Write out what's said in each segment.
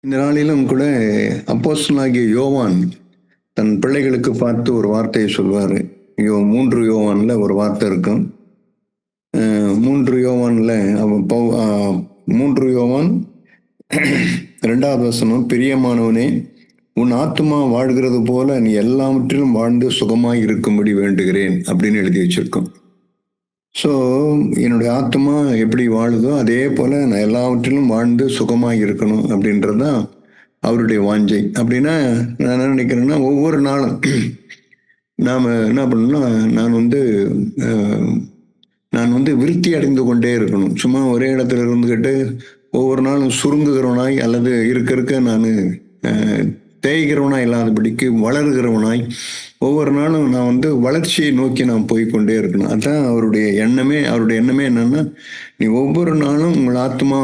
இந்த நாளிலும் கூட அப்போஸ்தலனாகிய யோவான் தன் பிள்ளைகளுக்கு பார்த்து ஒரு வார்த்தையை சொல்வாரு. 3 யோவான்ல ஒரு வார்த்தை இருக்கும். 3 யோவான்ல அவன் 3 யோவான் 2வது வசனம், பிரியமானவனே, உன் ஆத்துமா வாழ்கிறது போல நீ எல்லாவற்றிலும் வாழ்ந்து சுகமாய் இருக்கும்படி வேண்டுகிறேன் அப்படின்னு எழுதி வச்சிருக்கோம். ஸோ என்னுடைய ஆத்மா எப்படி வாழுதோ அதே போல நான் எல்லாவற்றிலும் வாழ்ந்து சுகமாக இருக்கணும் அப்படின்றது தான் அவருடைய வாஞ்சை. அப்படின்னா நான் என்ன நினைக்கிறேன்னா, ஒவ்வொரு நாளும் நாம் என்ன பண்ணணும்னா, நான் வந்து விருத்தி அடைந்து கொண்டே இருக்கணும். சும்மா ஒரே இடத்துல இருந்துக்கிட்டு ஒவ்வொரு நாளும் சுருங்குகிறவனாய் அல்லது இருக்க நான் தேய்கிறவனாய் இல்லாதபடிக்கு வளர்கிறவனாய் ஒவ்வொரு நாளும் நான் வந்து வளர்ச்சியை நோக்கி நான் போய்கொண்டே இருக்கணும். அதுதான் அவருடைய எண்ணமே. அவருடைய எண்ணமே என்னன்னா, நீ ஒவ்வொரு நாளும் உங்கள் ஆத்மா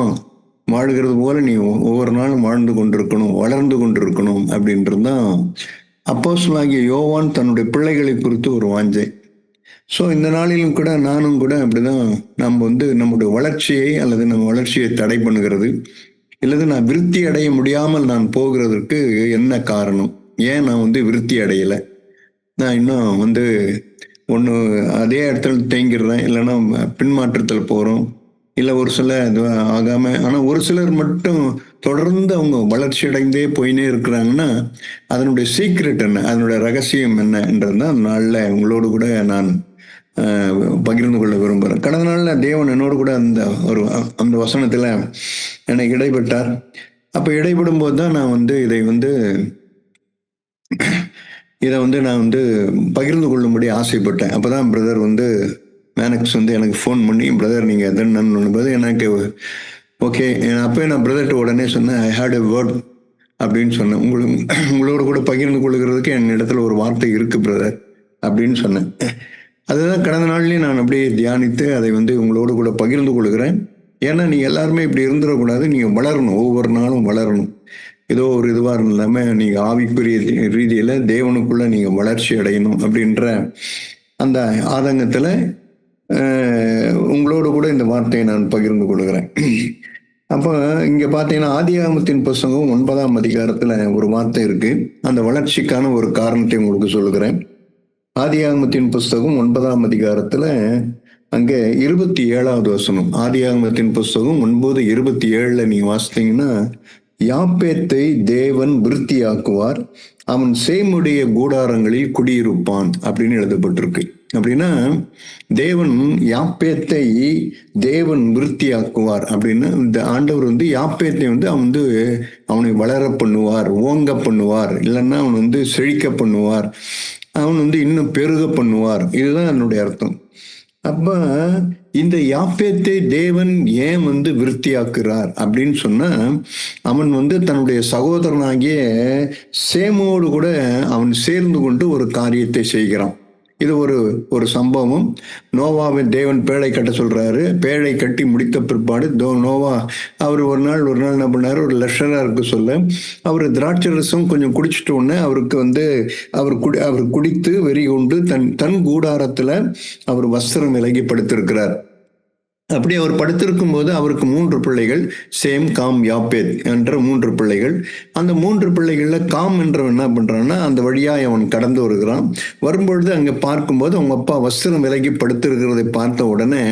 வாழ்கிறது போல நீ ஒவ்வொரு நாளும் வாழ்ந்து கொண்டிருக்கணும், வளர்ந்து கொண்டிருக்கணும் அப்படின்றது தான் அப்போஸ்தலனாகிய யோவான் தன்னுடைய பிள்ளைகளை குறித்து ஒரு வாஞ்சை. ஸோ இந்த நாளிலும் கூட நானும் கூட அப்படிதான். நம்ம வந்து நம்முடைய வளர்ச்சியை அல்லது நம்ம வளர்ச்சியை தடை பண்ணுகிறது இல்லது நான் விருத்தி அடைய முடியாமல் நான் போகிறதுக்கு என்ன காரணம்? ஏன் நான் வந்து விருத்தி அடையலை? நான் இன்னும் வந்து ஒன்று அதே இடத்துல தேங்கிடுறேன், இல்லைன்னா பின்மாற்றத்தில் போகிறோம், இல்லை ஒரு சில இது ஆகாமல். ஆனால் ஒரு சிலர் மட்டும் தொடர்ந்து அவங்க வளர்ச்சி அடைந்தே போயினே இருக்கிறாங்கன்னா அதனுடைய சீக்ரெட் என்ன, அதனுடைய ரகசியம் என்னன்றது தான் நாளில் உங்களோடு கூட நான் பகிர்ந்து கொள்ள விரும்புகிறேன். கடந்த நாளில் தேவன் என்னோடு கூட அந்த வசனத்தில் எனக்கு இடைப்பட்டார். அப்போ இடைப்படும் போது தான் நான் வந்து இதை வந்து நான் வந்து பகிர்ந்து கொள்ளும்படி ஆசைப்பட்டேன். அப்போ தான் பிரதர் வந்து மேனக்ஸ் வந்து எனக்கு ஃபோன் பண்ணி, பிரதர் நீங்கள் எதுன்னு எனக்கு ஓகே. அப்போ நான் பிரதர்கிட்ட உடனே சொன்னேன், ஐ ஹேட் எ வேர்ட் அப்படின்னு சொன்னேன். உங்களோட கூட பகிர்ந்து கொள்ளுகிறதுக்கு என் இடத்துல ஒரு வார்த்தை இருக்குது பிரதர் அப்படின்னு சொன்னேன். அதுதான் கடந்த நாள்லேயும் நான் அப்படியே தியானித்து அதை வந்து உங்களோடு கூட பகிர்ந்து கொள்கிறேன். ஏன்னா நீங்கள் எல்லாருமே இப்படி இருந்துடக்கூடாது. நீங்கள் வளரணும், ஒவ்வொரு நாளும் வளரணும். ஏதோ ஒரு இதுவாக இல்லாமல் நீங்கள் ஆவிக்குரிய ரீதியில் தேவனுக்குள்ளே நீங்கள் வளர்ச்சி அடையணும் அப்படின்ற அந்த ஆதங்கத்தில் உங்களோடு கூட இந்த வார்த்தையை நான் பகிர்ந்து கொள்கிறேன். அப்போ இங்கே பார்த்தீங்கன்னா ஆதியாகமத்தின் புஸ்தகம் 9ஆம் அதிகாரத்தில் ஒரு வார்த்தை இருக்குது. அந்த வளர்ச்சிக்கான ஒரு காரணத்தை உங்களுக்கு சொல்லுகிறேன். ஆதியாகமத்தின் புஸ்தகம் 9ஆம் அதிகாரத்தில் அங்கே 27வது வசனம். ஆதியாகமத்தின் புஸ்தகம் 9:27 நீ வாசித்தீங்கன்னா, யாப்பேத்தை தேவன் விருத்தியாக்குவார், அவன் சேமுடைய கூடாரங்களில் குடியிருப்பான் அப்படின்னு எழுதப்பட்டிருக்கு. அப்படின்னா தேவன் யாப்பேத்தை தேவன் விருத்தியாக்குவார் அப்படின்னா இந்த ஆண்டவர் வந்து யாப்பேத்தை வந்து அவனை வளர பண்ணுவார், ஓங்க பண்ணுவார், இல்லைன்னா அவன் வந்து செழிக்க பண்ணுவார், அவன் வந்து இன்னும் பெருக பண்ணுவார். இதுதான் என்னுடைய அர்த்தம். அப்ப இந்த யாப்பேத்தை தேவன் ஏன் வந்து விருத்தியாக்குறார் அப்படின்னு சொன்னா, அவன் வந்து தன்னுடைய சகோதரனாகிய சேமோடு கூட அவன் சேர்ந்து கொண்டு ஒரு காரியத்தை செய்கிறான். இது ஒரு சம்பவம். நோவாவின் தேவன் பேழை கட்ட சொல்றாரு. பேழை கட்டி முடித்த பிற்பாடு நோவா அவர் ஒரு நாள் என்ன பண்ணாரு, ஒரு லெக்சரருக்கு சொல்ல அவர் திராட்சை ரசம் கொஞ்சம் குடிச்சிட்ட உடனே அவருக்கு வந்து அவர் குடித்து வெறி கொண்டு தன் கூடாரத்துல அவர் வஸ்திரம் விலகி படுத்திருக்கிறார். அப்படி அவர் படுத்திருக்கும் போது அவருக்கு 3 பிள்ளைகள், சேம், காம், யாப்பேத் என்ற 3 பிள்ளைகள். அந்த 3 பிள்ளைகள்ல காம் என்றவன் என்ன பண்றான்னா, அந்த வழியாக அவன் கடந்து வரும்பொழுது அங்கே பார்க்கும்போது அவங்க அப்பா வஸ்திரம் விலகி படுத்திருக்கிறதை பார்த்த உடனே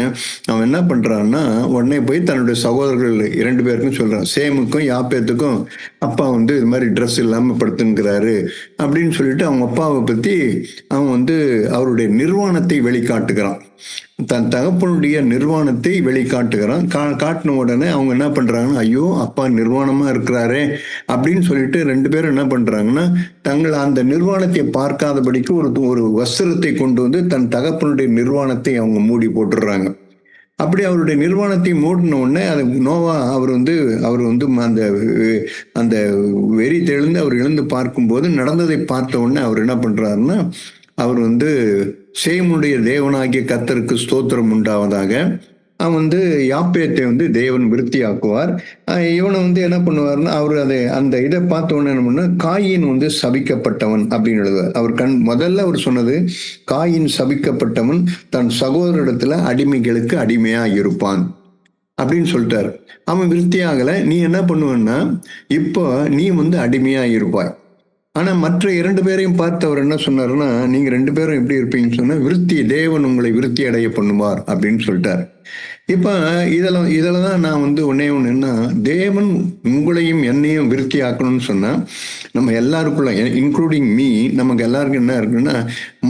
அவன் என்ன பண்றான்னா, உடனே போய் தன்னுடைய சகோதரர்கள் 2 பேருக்கும் சொல்றான், சேமுக்கும் யாப்பேத்துக்கும் அப்பா வந்து இது மாதிரி ட்ரெஸ் இல்லாமல் படுத்துங்கிறாரு அப்படின்னு சொல்லிட்டு அவங்க அப்பாவை பற்றி அவன் வந்து அவருடைய நிர்வாணத்தை வெளிக்காட்டுகிறான். தன் தகப்பனுடைய நிர்வாணத்தை வெளிக்காட்டுகிறான். காட்டின உடனே அவங்க என்ன பண்றாங்கன்னா, ஐயோ அப்பா நிர்வாணமா இருக்கிறாரே அப்படின்னு சொல்லிட்டு 2 பேரும் என்ன பண்றாங்கன்னா, தங்கள் அந்த நிர்வாணத்தை பார்க்காதபடிக்கு ஒரு வஸ்திரத்தை கொண்டு வந்து தன் தகப்பனுடைய நிர்வாணத்தை அவங்க மூடி போட்டுடுறாங்க. அப்படி அவருடைய நிர்வாணத்தை மூடின உடனே அது நோவா அவர் வந்து அந்த வெறி தெளிந்து அவர் எழுந்து பார்க்கும்போது நடந்ததை பார்த்த உடனே அவர் என்ன பண்றாருன்னா, அவர் வந்து சேமுடைய தேவனாகிய கர்த்தருக்கு ஸ்தோத்திரம் உண்டாவதாக, அவன் வந்து யாப்பேத்தை வந்து தேவன் விருத்தியாக்குவார். இவனை வந்து என்ன பண்ணுவார்னா, அவர் அந்த இதை பார்த்த உடனே என்ன பண்ணா, காயின் வந்து சபிக்கப்பட்டவன் அப்படின்னு எழுதுவார். அவர் முதல்ல அவர் சொன்னது, காயின் சபிக்கப்பட்டவன் தன் சகோதரிடத்துல அடிமைகளுக்கு அடிமையா இருப்பான். அப்படின்னு சொல்லிட்டாரு. அவன் விருத்தியாகல. நீ என்ன பண்ணுவேன்னா, இப்போ நீ வந்து அடிமையா இருப்பாய். ஆனா மற்ற 2 பேரையும் பார்த்து அவர் என்ன சொன்னாருன்னா, நீங்க 2 பேரும் எப்படி இருப்பீங்கன்னு சொன்னா, தேவன் உங்களை விருத்தி அடைய பண்ணுவார் அப்படின்னு சொல்லிட்டாரு. இப்ப இதுல தான் நான் வந்து ஒண்ணே ஒண்ணு என்ன, தேவன் உங்களையும் என்னையும் விருத்தி ஆக்கணும்னு சொன்னா, நம்ம எல்லாருக்குள்ள இன்க்ளூடிங் மீ, நமக்கு எல்லாருக்கும் என்ன இருக்குன்னா,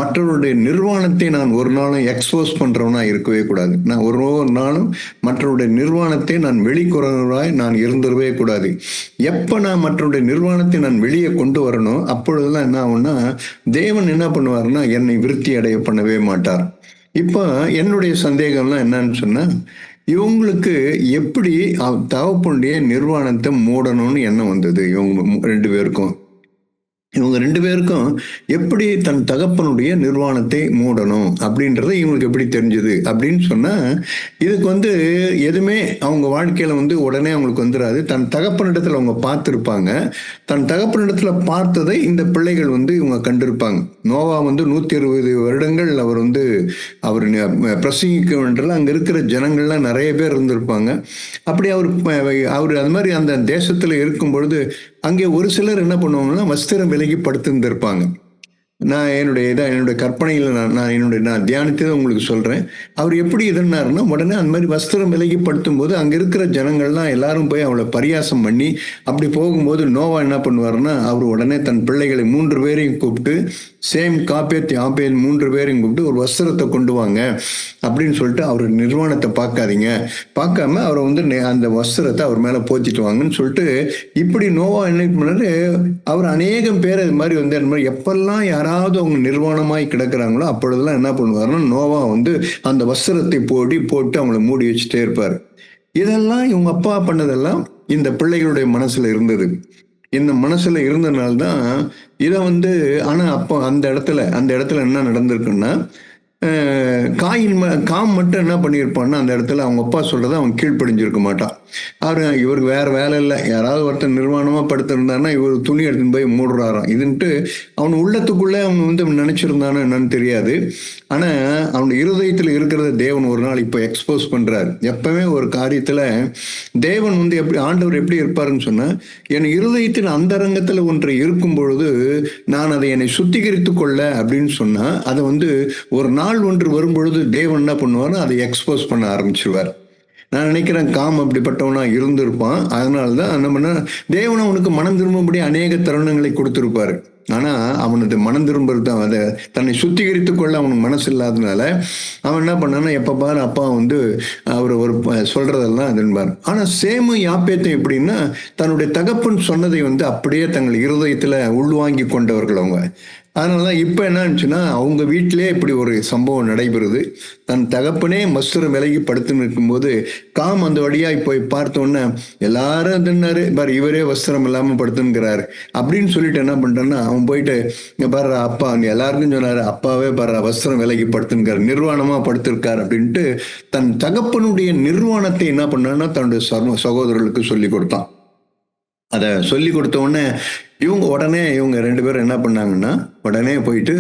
மற்றவருடைய நிர்வாணத்தை நான் ஒரு நாளும் எக்ஸ்போஸ் பண்றவனா இருக்கவே கூடாது. நான் ஒரு ஒரு நாளும் மற்றவருடைய நிர்வாணத்தை நான் வெளிக்கொணர்வராய் நான் இருந்துடவே கூடாது. எப்ப நான் மற்றவருடைய நிர்வாணத்தை நான் வெளியே கொண்டு வரணும், அப்பொழுதெல்லாம் என்ன ஆகும்னா, தேவன் என்ன பண்ணுவாருன்னா, என்னை விருத்தி அடைய பண்ணவே மாட்டார். இப்ப என்னுடைய சந்தேகம்லாம் என்னன்னு சொன்னா, இவங்களுக்கு எப்படி தகப்பனுடைய நிர்வாணத்தை மூடணும்னு எண்ணம் வந்தது இவங்க 2 பேருக்கும். இவங்க 2 பேருக்கும் எப்படி தன் தகப்பனுடைய நிர்வாணத்தை மூடணும் அப்படின்றது இவங்களுக்கு எப்படி தெரிஞ்சது அப்படின்னு சொன்னா, இதுக்கு வந்து எதுவுமே அவங்க வாழ்க்கையில வந்து உடனே அவங்களுக்கு வந்துடாது. தன் தகப்பனிடத்துல அவங்க பார்த்திருப்பாங்க. தன் தகப்பனிடத்துல பார்த்ததை இந்த பிள்ளைகள் வந்து இவங்க கண்டிருப்பாங்க. நோவா வந்து 120 வருடங்கள் அவர் வந்து அவர் பிரசங்கிக்க வேண்டியதில் அங்க இருக்கிற ஜனங்கள்லாம் நிறைய பேர் இருந்திருப்பாங்க. அப்படி அவர் அது மாதிரி அந்த தேசத்துல இருக்கும் பொழுது அங்கே ஒரு சிலர் என்ன பண்ணுவாங்கன்னா, வஸ்திரம் விலகி படுத்திருந்திருப்பாங்க. நான் என்னுடைய கற்பனையில நான் தியானித்ததை உங்களுக்கு சொல்றேன். அவர் எப்படி இதுன்னாருன்னா, உடனே அந்த மாதிரி வஸ்திரம் விலகி படுத்தும்போது, அங்க இருக்கிற ஜனங்கள்லாம் எல்லாரும் போய் அவளை பரியாசம் பண்ணி, அப்படி போகும்போது நோவா என்ன பண்ணுவாருன்னா, அவர் உடனே தன் பிள்ளைகளை 3 பேரையும் கூப்பிட்டு, சேம், காப்பேத், யாப்பேத் 3 பேரையும் கூப்பிட்டு, ஒரு வஸ்திரத்தை கொண்டு வாங்க அப்படின்னு சொல்லிட்டு, அவர் நிர்வாணத்தை பார்க்காதீங்க. பார்க்காம அவரை வந்து அந்த வஸ்திரத்தை அவர் மேல போத்திட்டு வாங்கன்னு சொல்லிட்டு, இப்படி நோவா என்ன பண்ணாரு, அவர் அநேகம் பேர் இது மாதிரி வந்து எப்பெல்லாம் யாராவது அவங்க நிர்வாணமாய் கிடக்குறாங்களோ அப்பொழுதெல்லாம் என்ன பண்ணுவாருன்னா, நோவா வந்து அந்த வஸ்திரத்தை போட்டு அவங்கள மூடி வச்சுட்டே இருப்பாரு. இதெல்லாம் இவங்க அப்பா பண்ணதெல்லாம் இந்த பிள்ளைகளுடைய மனசுல இருந்தது. இந்த மனசுல இருந்தனால்தான் இதை வந்து, ஆனா அப்போ அந்த இடத்துல என்ன நடந்திருக்குன்னா, காம் மட்டும் என்ன பண்ணியிருப்பான்னா, அந்த இடத்துல அவங்க அப்பா சொல்றதை அவன் கீழ்ப்படிஞ்சிருக்க மாட்டான். இவருக்கு வேற வேலை இல்லை. யாராவது ஒருத்தர் நிர்வாணமா படுத்திருந்தாருன்னா இவர் துணி எடுத்துன்னு போய் மூடுறாராம். இதுன்ட்டு அவன் உள்ளத்துக்குள்ளே அவன் வந்து நினைச்சிருந்தானோ என்னன்னு தெரியாது. ஆனா அவன் இருதயத்துல இருக்கிறத தேவன் ஒரு நாள் இப்ப எக்ஸ்போஸ் பண்றாரு. எப்பவுமே ஒரு காரியத்துல தேவன் வந்து ஆண்டவர் எப்படி இருப்பாருன்னு சொன்னா, என் இருதயத்தின் அந்தரங்கத்துல ஒன்றை இருக்கும் பொழுது நான் அதை என்னை சுத்திகரித்துக் கொள்ள அப்படின்னு சொன்னா, அதை வந்து ஒரு நாள் ஒன்று வரும்பொழுது தேவன் என்ன பண்ணுவார், அதை எக்ஸ்போஸ் பண்ண ஆரம்பிச்சிருவார். நான் நினைக்கிறேன் காம் அப்படிப்பட்டவனா இருந்திருப்பான். அதனாலதான் நம்ம தேவன் அவனுக்கு மனம் திரும்பும்படி அநேக தருணங்களை கொடுத்திருப்பாரு. ஆனா அவனது மனம் திரும்புறது, அதை தன்னை சுத்திகரித்துக் கொள்ள அவனுக்கு மனசு இல்லாதனால அவன் என்ன பண்ணான்னா, எப்ப பாரு அப்பா வந்து அவர் ஒரு சொல்றதெல்லாம் அதுன்பார். ஆனா சேமு யாப்பேத்தும் எப்படின்னா, தன்னுடைய தகப்பன் சொன்னதை வந்து அப்படியே தங்கள் இருதயத்துல உள்வாங்கி கொண்டவர்கள் அவங்க. அதனாலதான் இப்ப என்ன ஆச்சுன்னா, அவங்க வீட்டிலே இப்படி ஒரு சம்பவம் நடைபெறுது. தன் தகப்பனே வஸ்திரம் விலகி படுத்து நிற்கும்போது காம் அந்த வழியாய் போய் பார்த்தோன்னே எல்லாரும் தின்னாரு, பாரு இவரே வஸ்திரம் இல்லாம படுத்துங்கிறாரு அப்படின்னு சொல்லிட்டு என்ன பண்றான்னா, அவன் போயிட்டு இங்க பாரு அப்பா எல்லாருக்கும் சொன்னாரு, அப்பாவே பாரு வஸ்திரம் விலகி படுத்துங்கிறார், நிர்வாணமா படுத்திருக்காரு அப்படின்ட்டு தன் தகப்பனுடைய நிர்வாணத்தை என்ன பண்ணான்னா தன்னுடைய சகோதரர்களுக்கு சொல்லி கொடுத்தான். அதை சொல்லி கொடுத்த உடனே இவங்க 2 பேரும் என்ன பண்ணாங்கன்னா, உடனே போயிட்டு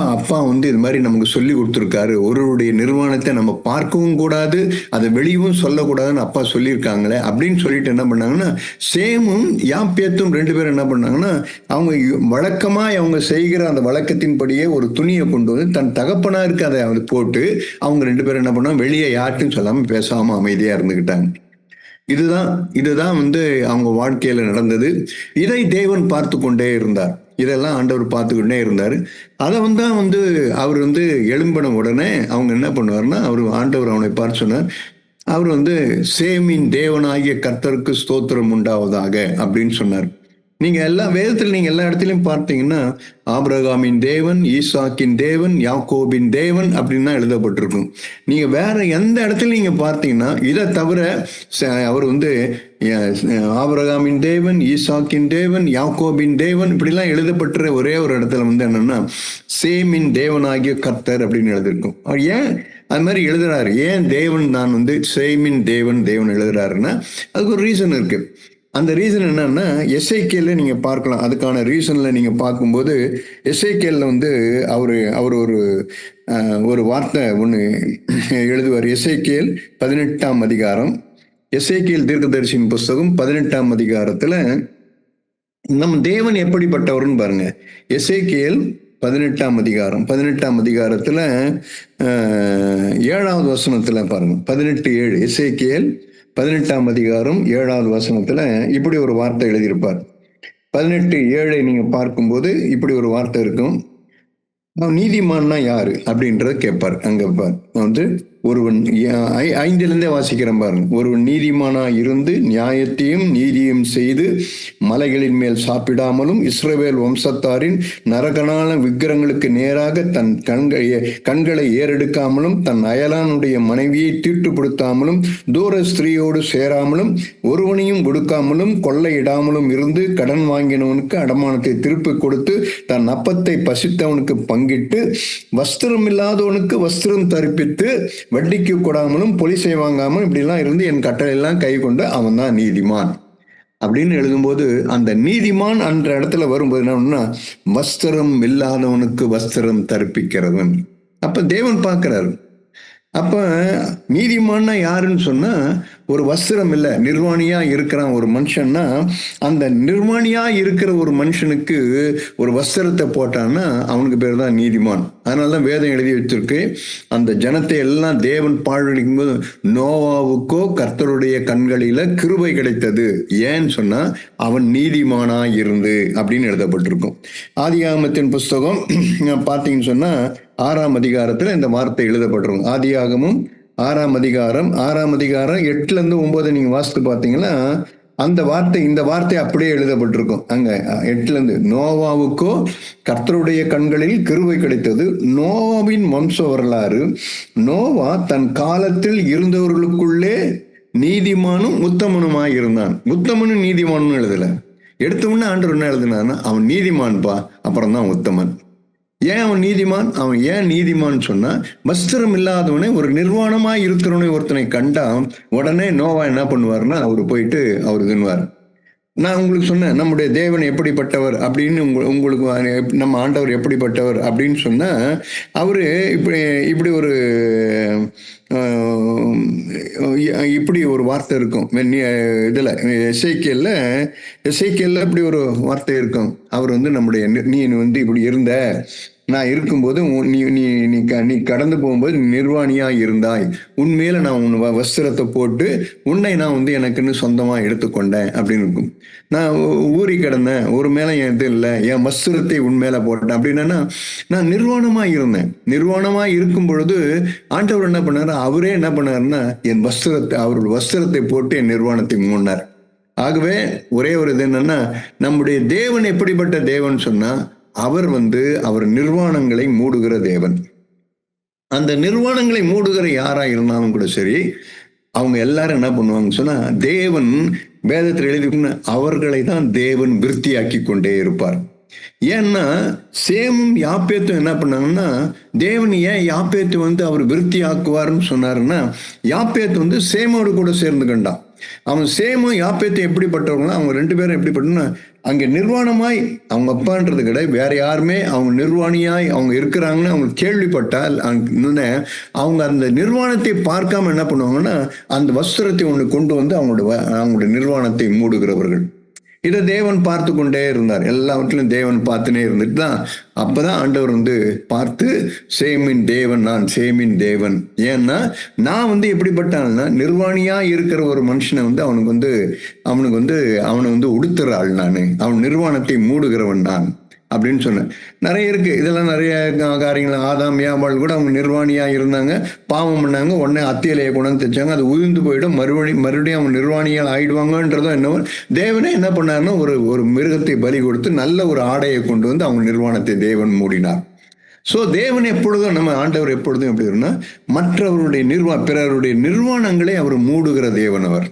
அப்பா வந்து இது மாதிரி நமக்கு சொல்லி கொடுத்துருக்காரு, ஒருவருடைய நிர்வாணத்தை நம்ம பார்க்கவும் கூடாது, அதை வெளியவும் சொல்லக்கூடாதுன்னு அப்பா சொல்லியிருக்காங்களே அப்படின்னு சொல்லிட்டு என்ன பண்ணாங்கன்னா, சேமும் யாப்பேத்தும் 2 பேரும் என்ன பண்ணாங்கன்னா, அவங்க வழக்கமா அவங்க செய்கிற அந்த வழக்கத்தின்படியே ஒரு துணியை கொண்டு வந்து தன் தகப்பனாருக்கு அதை போட்டு அவங்க 2 பேரும் என்ன பண்ணாங்க, வெளியே யார்ட்டும் சொல்லாம பேசாம அமைதியா இருந்துகிட்டாங்க. இதுதான் வந்து அவங்க வாழ்க்கையில நடந்தது. இதை தேவன் பார்த்து கொண்டே இருந்தார். இதெல்லாம் ஆண்டவர் பார்த்துக்கிட்டே இருந்தாரு. அதை வந்து அவர் வந்து எழும்பின உடனே அவங்க என்ன பண்ணுவாருன்னா, ஆண்டவர் அவனை பார்த்து சொன்னார், அவர் வந்து சேமின் தேவனாகிய கர்த்தருக்கு ஸ்தோத்திரம் உண்டாவதாக அப்படின்னு சொன்னார். நீங்க நீங்க எல்லா இடத்துலயும் பார்த்தீங்கன்னா, ஆபிரகாமின் தேவன், ஈசாக்கின் தேவன், யாக்கோபின் தேவன் அப்படின்னு தான் எழுதப்பட்டிருக்கும். நீங்க வேற எந்த இடத்துல நீங்க பார்த்தீங்கன்னா, இதை தவிர அவர் வந்து ஆபிரகாமின் தேவன், ஈசாக்கின் தேவன், யாக்கோபின் தேவன் இப்படிலாம் எழுதப்பட்ட ஒரே ஒரு இடத்துல வந்து என்னன்னா, சேமின் தேவனாகிய கர்த்தர் அப்படின்னு எழுதியிருக்கும். ஏன் அது மாதிரி எழுதுறாரு? ஏன் தேவன் நான் வந்து சேமின் தேவன் எழுதுறாருன்னா, அதுக்கு ஒரு ரீசன் இருக்கு. அந்த ரீசன் என்னன்னா, எசேக்கியேல நீங்க பார்க்கலாம். அதுக்கான ரீசன்ல நீங்க பார்க்கும்போது, எசேக்கியேல்ல வந்து அவரு அவரு ஒரு ஒரு வார்த்தை ஒண்ணு எழுதுவார். எசேக்கியேல் 18ஆம் அதிகாரம். எசேக்கியேல் தீர்க்கதரிசியின் புஸ்தகம் 18ஆம் அதிகாரத்துல நம் தேவன் எப்படிப்பட்டவர்னு பாருங்க. எசேக்கியேல் 18ஆம் அதிகாரம். 18ஆம் அதிகாரத்துல 7வது வசனத்துல பாருங்க. 18:7 எசேக்கியேல் 18ஆம் அதிகாரம் 7வது வசனத்துல இப்படி ஒரு வார்த்தை எழுதியிருப்பார். 18:7 நீங்க பார்க்கும்போது இப்படி ஒரு வார்த்தை இருக்கும். நீதிமான்னா யாரு அப்படின்றத கேட்பார். அங்க வந்து ஒருவன் 5லிருந்தே வாசிக்கிறேன் பாருங்க. ஒருவன் நீதிமானா இருந்து நியாயத்தையும் நீதியும் செய்து மலைகளின் மேல் சாப்பிடாமலும் இஸ்ரவேல் வம்சத்தாரின் நரகனான விக்கிரங்களுக்கு நேராக தன் கண்களை ஏறெடுக்காமலும் தன் அயலானுடைய மனைவியை தீட்டுப்படுத்தாமலும் தூர ஸ்திரீயோடு சேராமலும் ஒருவனையும் கொடுக்காமலும் கொள்ளையிடாமலும் இருந்து கடன் வாங்கினவனுக்கு அடமானத்தை திருப்பி கொடுத்து தன் அப்பத்தை பசித்தவனுக்கு பங்கிட்டு வஸ்திரம் இல்லாதவனுக்கு வஸ்திரம் தரிப்பித்து வட்டிக்கு கொடாமலும் பொலிசை வாங்காமலும் இப்படிலாம் இருந்து என் கட்டளை எல்லாம் கை கொண்டு அவன் தான் நீதிமான் அப்படின்னு எழுதும்போது, அந்த நீதிமான் என்ற இடத்துல வரும்போது என்ன, வஸ்திரம் இல்லாதவனுக்கு வஸ்திரம் தரிப்பிக்கிறவன். அப்ப தேவன் பார்க்கிறாரு. அப்ப நீதிமான்னா யாருன்னு சொன்னா, ஒரு வஸ்திரம் இல்லை, நிர்வாணியா இருக்கிறான் ஒரு மனுஷன்னா, அந்த நிர்வாணியா இருக்கிற ஒரு மனுஷனுக்கு ஒரு வஸ்திரத்தை போட்டான்னா அவனுக்கு பேர் தான் நீதிமான். அதனாலதான் வேதம் எழுதி வச்சிருக்கு, அந்த ஜனத்தை எல்லாம் தேவன் பாழ்வழிக்கும் போது நோவாவுக்கோ கர்த்தருடைய கண்களில கிருபை கிடைத்தது. ஏன்னு சொன்னா அவன் நீதிமானா இருந்து அப்படின்னு எழுதப்பட்டிருக்கும். ஆதியாகமத்தின் புஸ்தகம் பார்த்தீங்கன்னு சொன்னா 6ஆம் அதிகாரத்துல இந்த வார்த்தை எழுதப்பட்டிருக்கும். ஆதியாகமும் 6ஆம் அதிகாரம் 8-9 நீங்க வாசித்து பார்த்தீங்கன்னா அந்த வார்த்தை, இந்த வார்த்தை அப்படியே எழுதப்பட்டிருக்கும். அங்க 8 நோவாவுக்கோ கர்த்தருடைய கண்களில் கிருபை கிடைத்தது. நோவாவின் வம்ச வரலாறு, நோவா தன் காலத்தில் இருந்தவர்களுக்குள்ளே நீதிமானும் உத்தமனுமாய் இருந்தான். உத்தமனும் நீதிமானும் எழுதல, எடுத்தவொன்னு ஆண்டவர் என்ன எழுதினான்னா அவன் நீதிமான்பா, அப்புறம் தான் உத்தமன். ஏன் அவன் நீதிமான்? அவன் ஏன் நீதிமான் சொன்னா, வஸ்திரம் இல்லாதவனே ஒரு நிர்வாணமாய் இருக்கிறவனை ஒருத்தனை கண்டா உடனே நோவா என்ன பண்ணுவார்னா அவரு போயிட்டு அவர் இதுன்னுவார். நான் உங்களுக்கு சொன்னேன் நம்முடைய தேவன் எப்படிப்பட்டவர் அப்படின்னு. உங்களுக்கு நம்ம ஆண்டவர் எப்படிப்பட்டவர் அப்படின்னு சொன்னா, அவரு இப்படி ஒரு இப்படி ஒரு வார்த்தை இருக்கும். இதுல எசேக்கியேல்ல இப்படி ஒரு வார்த்தை இருக்கும். அவர் வந்து நம்முடைய நீ வந்து இப்படி இருந்த, நான் இருக்கும்போது நீ கடந்து போகும்போது நிர்வாணியா இருந்தாய், உண்மையில நான் உன் வஸ்திரத்தை போட்டு உன்னை நான் வந்து எனக்குன்னு சொந்தமா எடுத்துக்கொண்டேன் அப்படின்னு இருக்கும். நான் ஊறி கிடந்தேன், ஒரு மேல என் இது இல்லை, என் வஸ்திரத்தை உன் மேல போட்டேன் அப்படின்னா நான் நிர்வாணமா இருந்தேன். நிர்வாணமா இருக்கும் பொழுது ஆண்டவர் என்ன பண்ணாரு, அவரே என்ன பண்ணாருன்னா என் வஸ்திரத்தை, அவருடைய வஸ்திரத்தை போட்டு என் நிர்வாணத்தை மூடினார். ஆகவே ஒரே ஒரு இது என்னன்னா, நம்முடைய தேவன் எப்படிப்பட்ட தேவன் சொன்னா, அவர் வந்து அவர் நிர்வாணங்களை மூடுகிற தேவன். அந்த நிர்வாணங்களை மூடுகிற யாரா இருந்தாலும் கூட சரி, அவங்க எல்லாரும் என்ன பண்ணுவாங்க சொன்னா, தேவன் வேதத்தில் எழுதி அவர்களை தான் தேவன் விருத்தியாக்கி கொண்டே இருப்பார். ஏன்னா சேமும் யாப்பேத்தும் என்ன பண்ணாங்கன்னா, தேவன் ஏன் யாப்பேத்து வந்து அவர் விருத்தி ஆக்குவார்னு சொன்னாருன்னா, யாப்பேத்து வந்து சேமோடு கூட சேர்ந்து கண்டான். அவன் சேமும் யாப்பேத்தும் எப்படிப்பட்டவங்கன்னா, அவங்க 2 பேரும் எப்படிப்பட்டனா, அங்க நிர்வாணமாய் அவங்க அப்பான்றது கிடையாது, வேற யாருமே அவங்க நிர்வாணியாய் அவங்க இருக்கிறாங்கன்னு அவங்க கேள்விப்பட்டால் அவங்க அந்த நிர்வாணத்தை பார்க்காம என்ன பண்ணுவாங்கன்னா, அந்த வஸ்திரத்தை ஒன்று கொண்டு வந்து அவங்களுடைய நிர்வாணத்தை மூடுகிறவர்கள். இதை தேவன் பார்த்து கொண்டே இருந்தார். எல்லாவற்றிலும் தேவன் பார்த்துனே இருந்துட்டு தான் அப்பதான் ஆண்டவர் வந்து பார்த்து, சேமின் தேவன் நான், சேமின் தேவன். ஏன்னா நான் வந்து எப்படிப்பட்டான்னா, நிர்வாணியா இருக்கிற ஒரு மனுஷனை வந்து அவனை வந்து உடுத்துற ஆள் நான், அவன் நிர்வாணத்தை மூடுகிறவன் நான் அப்படின்னு சொன்னேன். நிறைய இருக்கு, இதெல்லாம் நிறைய காரியங்கள். ஆதாம் ஏவாள் கூட அவங்க நிர்வாணியா இருந்தாங்க, பாவம் பண்ணாங்க, உடனே அத்தியலையை கொண்டு தைச்சாங்க, அது உதிர்ந்து போயிடும், மறுபடியும் அவங்க நிர்வாணியால் ஆயிடுவாங்கன்றதும் என்னவோ. தேவனே என்ன பண்ணாருன்னா, ஒரு மிருகத்தை பலி கொடுத்து நல்ல ஒரு ஆடையை கொண்டு வந்து அவங்க நிர்வாணத்தை தேவன் மூடினார். சோ தேவன் எப்பொழுதும், நம்ம ஆண்டவர் எப்பொழுதும் எப்படி இருந்தா, மற்றவருடைய பிறருடைய நிர்வாணங்களை அவர் மூடுகிற தேவன் அவர்.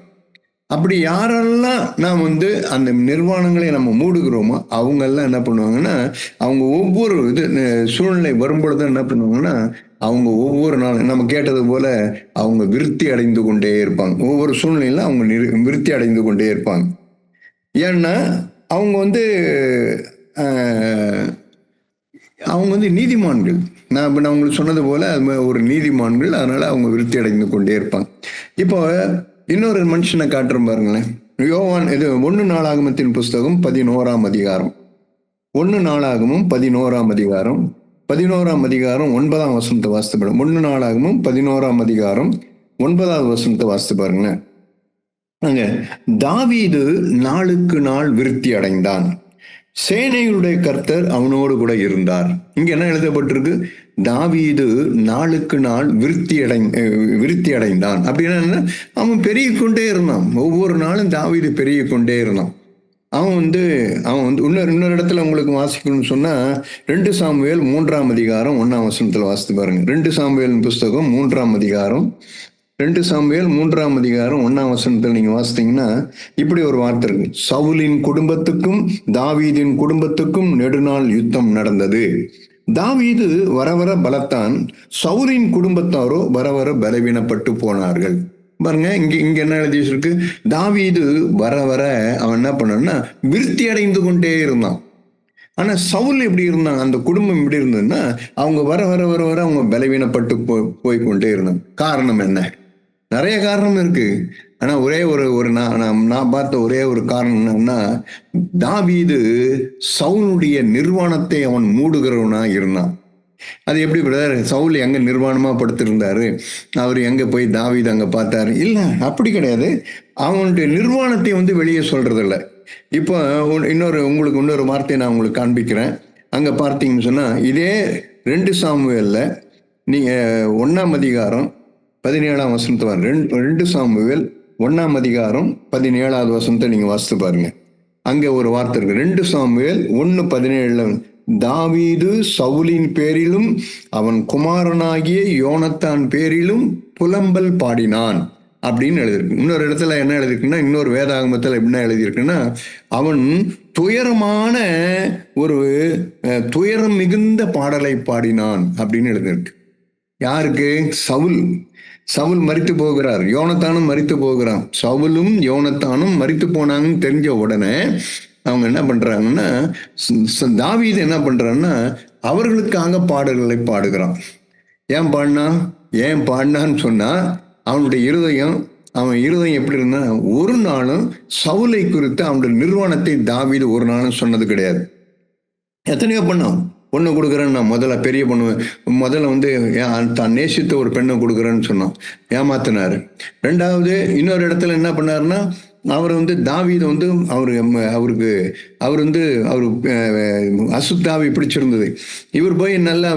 அப்படி யாரெல்லாம் நாம் வந்து அந்த நிர்வாணங்களை நம்ம மூடுகிறோமோ அவங்க எல்லாம் என்ன பண்ணுவாங்கன்னா, அவங்க ஒவ்வொரு சூழ்நிலை வரும்பொழுது என்ன பண்ணுவாங்கன்னா, அவங்க ஒவ்வொரு நாளும் நம்ம கேட்டது போல அவங்க விருத்தி அடைந்து கொண்டே இருப்பாங்க. ஒவ்வொரு சூழ்நிலையில அவங்க விருத்தி அடைந்து கொண்டே இருப்பாங்க. ஏன்னா அவங்க வந்து அவங்க வந்து நீதிமான்கள். நான் உங்களுக்கு சொன்னது போல ஒரு நீதிமான்கள். அதனால அவங்க விருத்தி அடைந்து கொண்டே இருப்பாங்க. இப்போ இன்னொரு மனுஷனை காட்டுறோம் பாருங்களேன். யோவான் இது 1 நாளாகமத்தின் புஸ்தகம் 11ஆம் அதிகாரம். 1 நாளாகமும் 11ஆம் அதிகாரம். 11ஆம் அதிகாரம் 9ஆம் வசனத்தை வாசித்து பாருங்க. 1 நாளாகமும் 11ஆம் அதிகாரம் 9வது வசனத்தை வாசித்து பாருங்களேன். அங்க தாவீது நாளுக்கு நாள் விருத்தி அடைந்தான், சேனைகளுடைய கர்த்தர் அவனோடு கூட இருந்தார். இங்க என்ன எழுதப்பட்டிருக்கு? தாவீது நாளுக்கு நாள் விருத்தி அடைந்தான். அப்படின்னா அவன் பெருகி கொண்டே இருந்தான். ஒவ்வொரு நாளும் தாவீது பெருகி கொண்டே இருந்தான். அவன் வந்து இன்னொரு இடத்துல உங்களுக்கு வாசிக்கணும்னு சொன்னா 2 சாமுவேல் 3ஆம் அதிகாரம் 1ஆம் வசனத்துல வாசித்து பாருங்க. 2 சாமுவேல் புஸ்தகம் 3ஆம் அதிகாரம் 2 சாமுவேல் 3ஆம் அதிகாரம் 1ஆம் வசனத்தில் நீங்க வாசித்தீங்கன்னா இப்படி ஒரு வார்த்தை இருக்கு. சவுலின் குடும்பத்துக்கும் தாவீதின் குடும்பத்துக்கும் நெடுநாள் யுத்தம் நடந்தது. தாவீது வர வர பலத்தான், சவுலின் குடும்பத்தாரோ வர வர பலவீனப்பட்டு போனார்கள். பாருங்க, இங்க என்ன எழுதி இருக்கு? தாவீது வர வர அவன் என்ன பண்ணான்னா விருத்தி அடைந்து கொண்டே இருந்தான். ஆனா சவுல் எப்படி இருந்தான், அந்த குடும்பம் எப்படி இருந்ததுன்னா அவங்க வர வர வர வர அவங்க பலவீனப்பட்டு போய்கொண்டே இருந்தாங்க. காரணம் என்ன? நிறைய காரணம் இருக்கு. ஆனா ஒரே ஒரு நான் பார்த்த ஒரே ஒரு காரணம் என்னன்னா, தாவீது சவுலுடைய நிர்வாணத்தை அவன் மூடுகிறவனா இருந்தான். அது எப்படி பிரதர்? சவுல் எங்க நிர்வாணமா படுத்திருந்தாரு, அவர் எங்க போய் தாவீது அங்க பார்த்தாரு? இல்ல, அப்படி கிடையாது. அவனுடைய நிர்வாணத்தை வந்து வெளியே சொல்றது இல்லை. இப்போ உங்களுக்கு இன்னொரு வார்த்தையை நான் உங்களுக்கு காண்பிக்கிறேன். அங்க பார்த்தீங்கன்னு சொன்னா இதே 2 சாமுவேல்ல நீங்க 1ஆம் அதிகாரம் 17ஆம் வசனத்தை 2 சாமுவேல் 1ஆம் அதிகாரம் 17வது வசனத்தை நீங்க வாசித்து பாருங்க. அங்க ஒரு வார்த்தை இருக்கு. 2 சாமுவேல் 1:17 தாவீது சவுலின் பேரிலும் அவன் குமாரனாகிய யோனத்தான் பேரிலும் புலம்பல் பாடினான் அப்படின்னு எழுதியிருக்கு. இன்னொரு இடத்துல என்ன எழுதியிருக்குன்னா, இன்னொரு வேதாகமத்தில் என்ன எழுதியிருக்குன்னா, அவன் துயரமான ஒரு துயரம் மிகுந்த பாடலை பாடினான் அப்படின்னு எழுதியிருக்கு. யாருக்கு? சவுல் மரித்து போகிறார், யோனத்தானும் மரித்து போகிறான். சவுலும் யோனத்தானும் மரித்து போனாங்கன்னு தெரிஞ்ச உடனே அவங்க என்ன பண்றாங்கன்னா, தாவீது என்ன பண்றான்னா அவர்களுக்காக பாடல்களை பாடுகிறான். ஏன் பாடினான்னு சொன்னா அவன் இருதயம் எப்படி இருந்தா, ஒரு நாளும் சவுலை குறித்து அவனுடைய நிர்வாணத்தை தாவீது ஒரு நாளும் சொன்னது கிடையாது. எத்தனையோ பண்ணான். பொண்ணு கொடுக்குறேன்னு நான் பெரிய பொண்ணு வந்து தான் நேசித்த ஒரு பெண்ணை கொடுக்குறேன்னு சொன்னான், ஏமாத்தினாரு. ரெண்டாவது இன்னொரு இடத்துல என்ன பண்ணாருன்னா, அவர் வந்து தாவீது வந்து அவர் அசுத்தாவி பிடிச்சிருந்தது. இவர் போய் நல்லா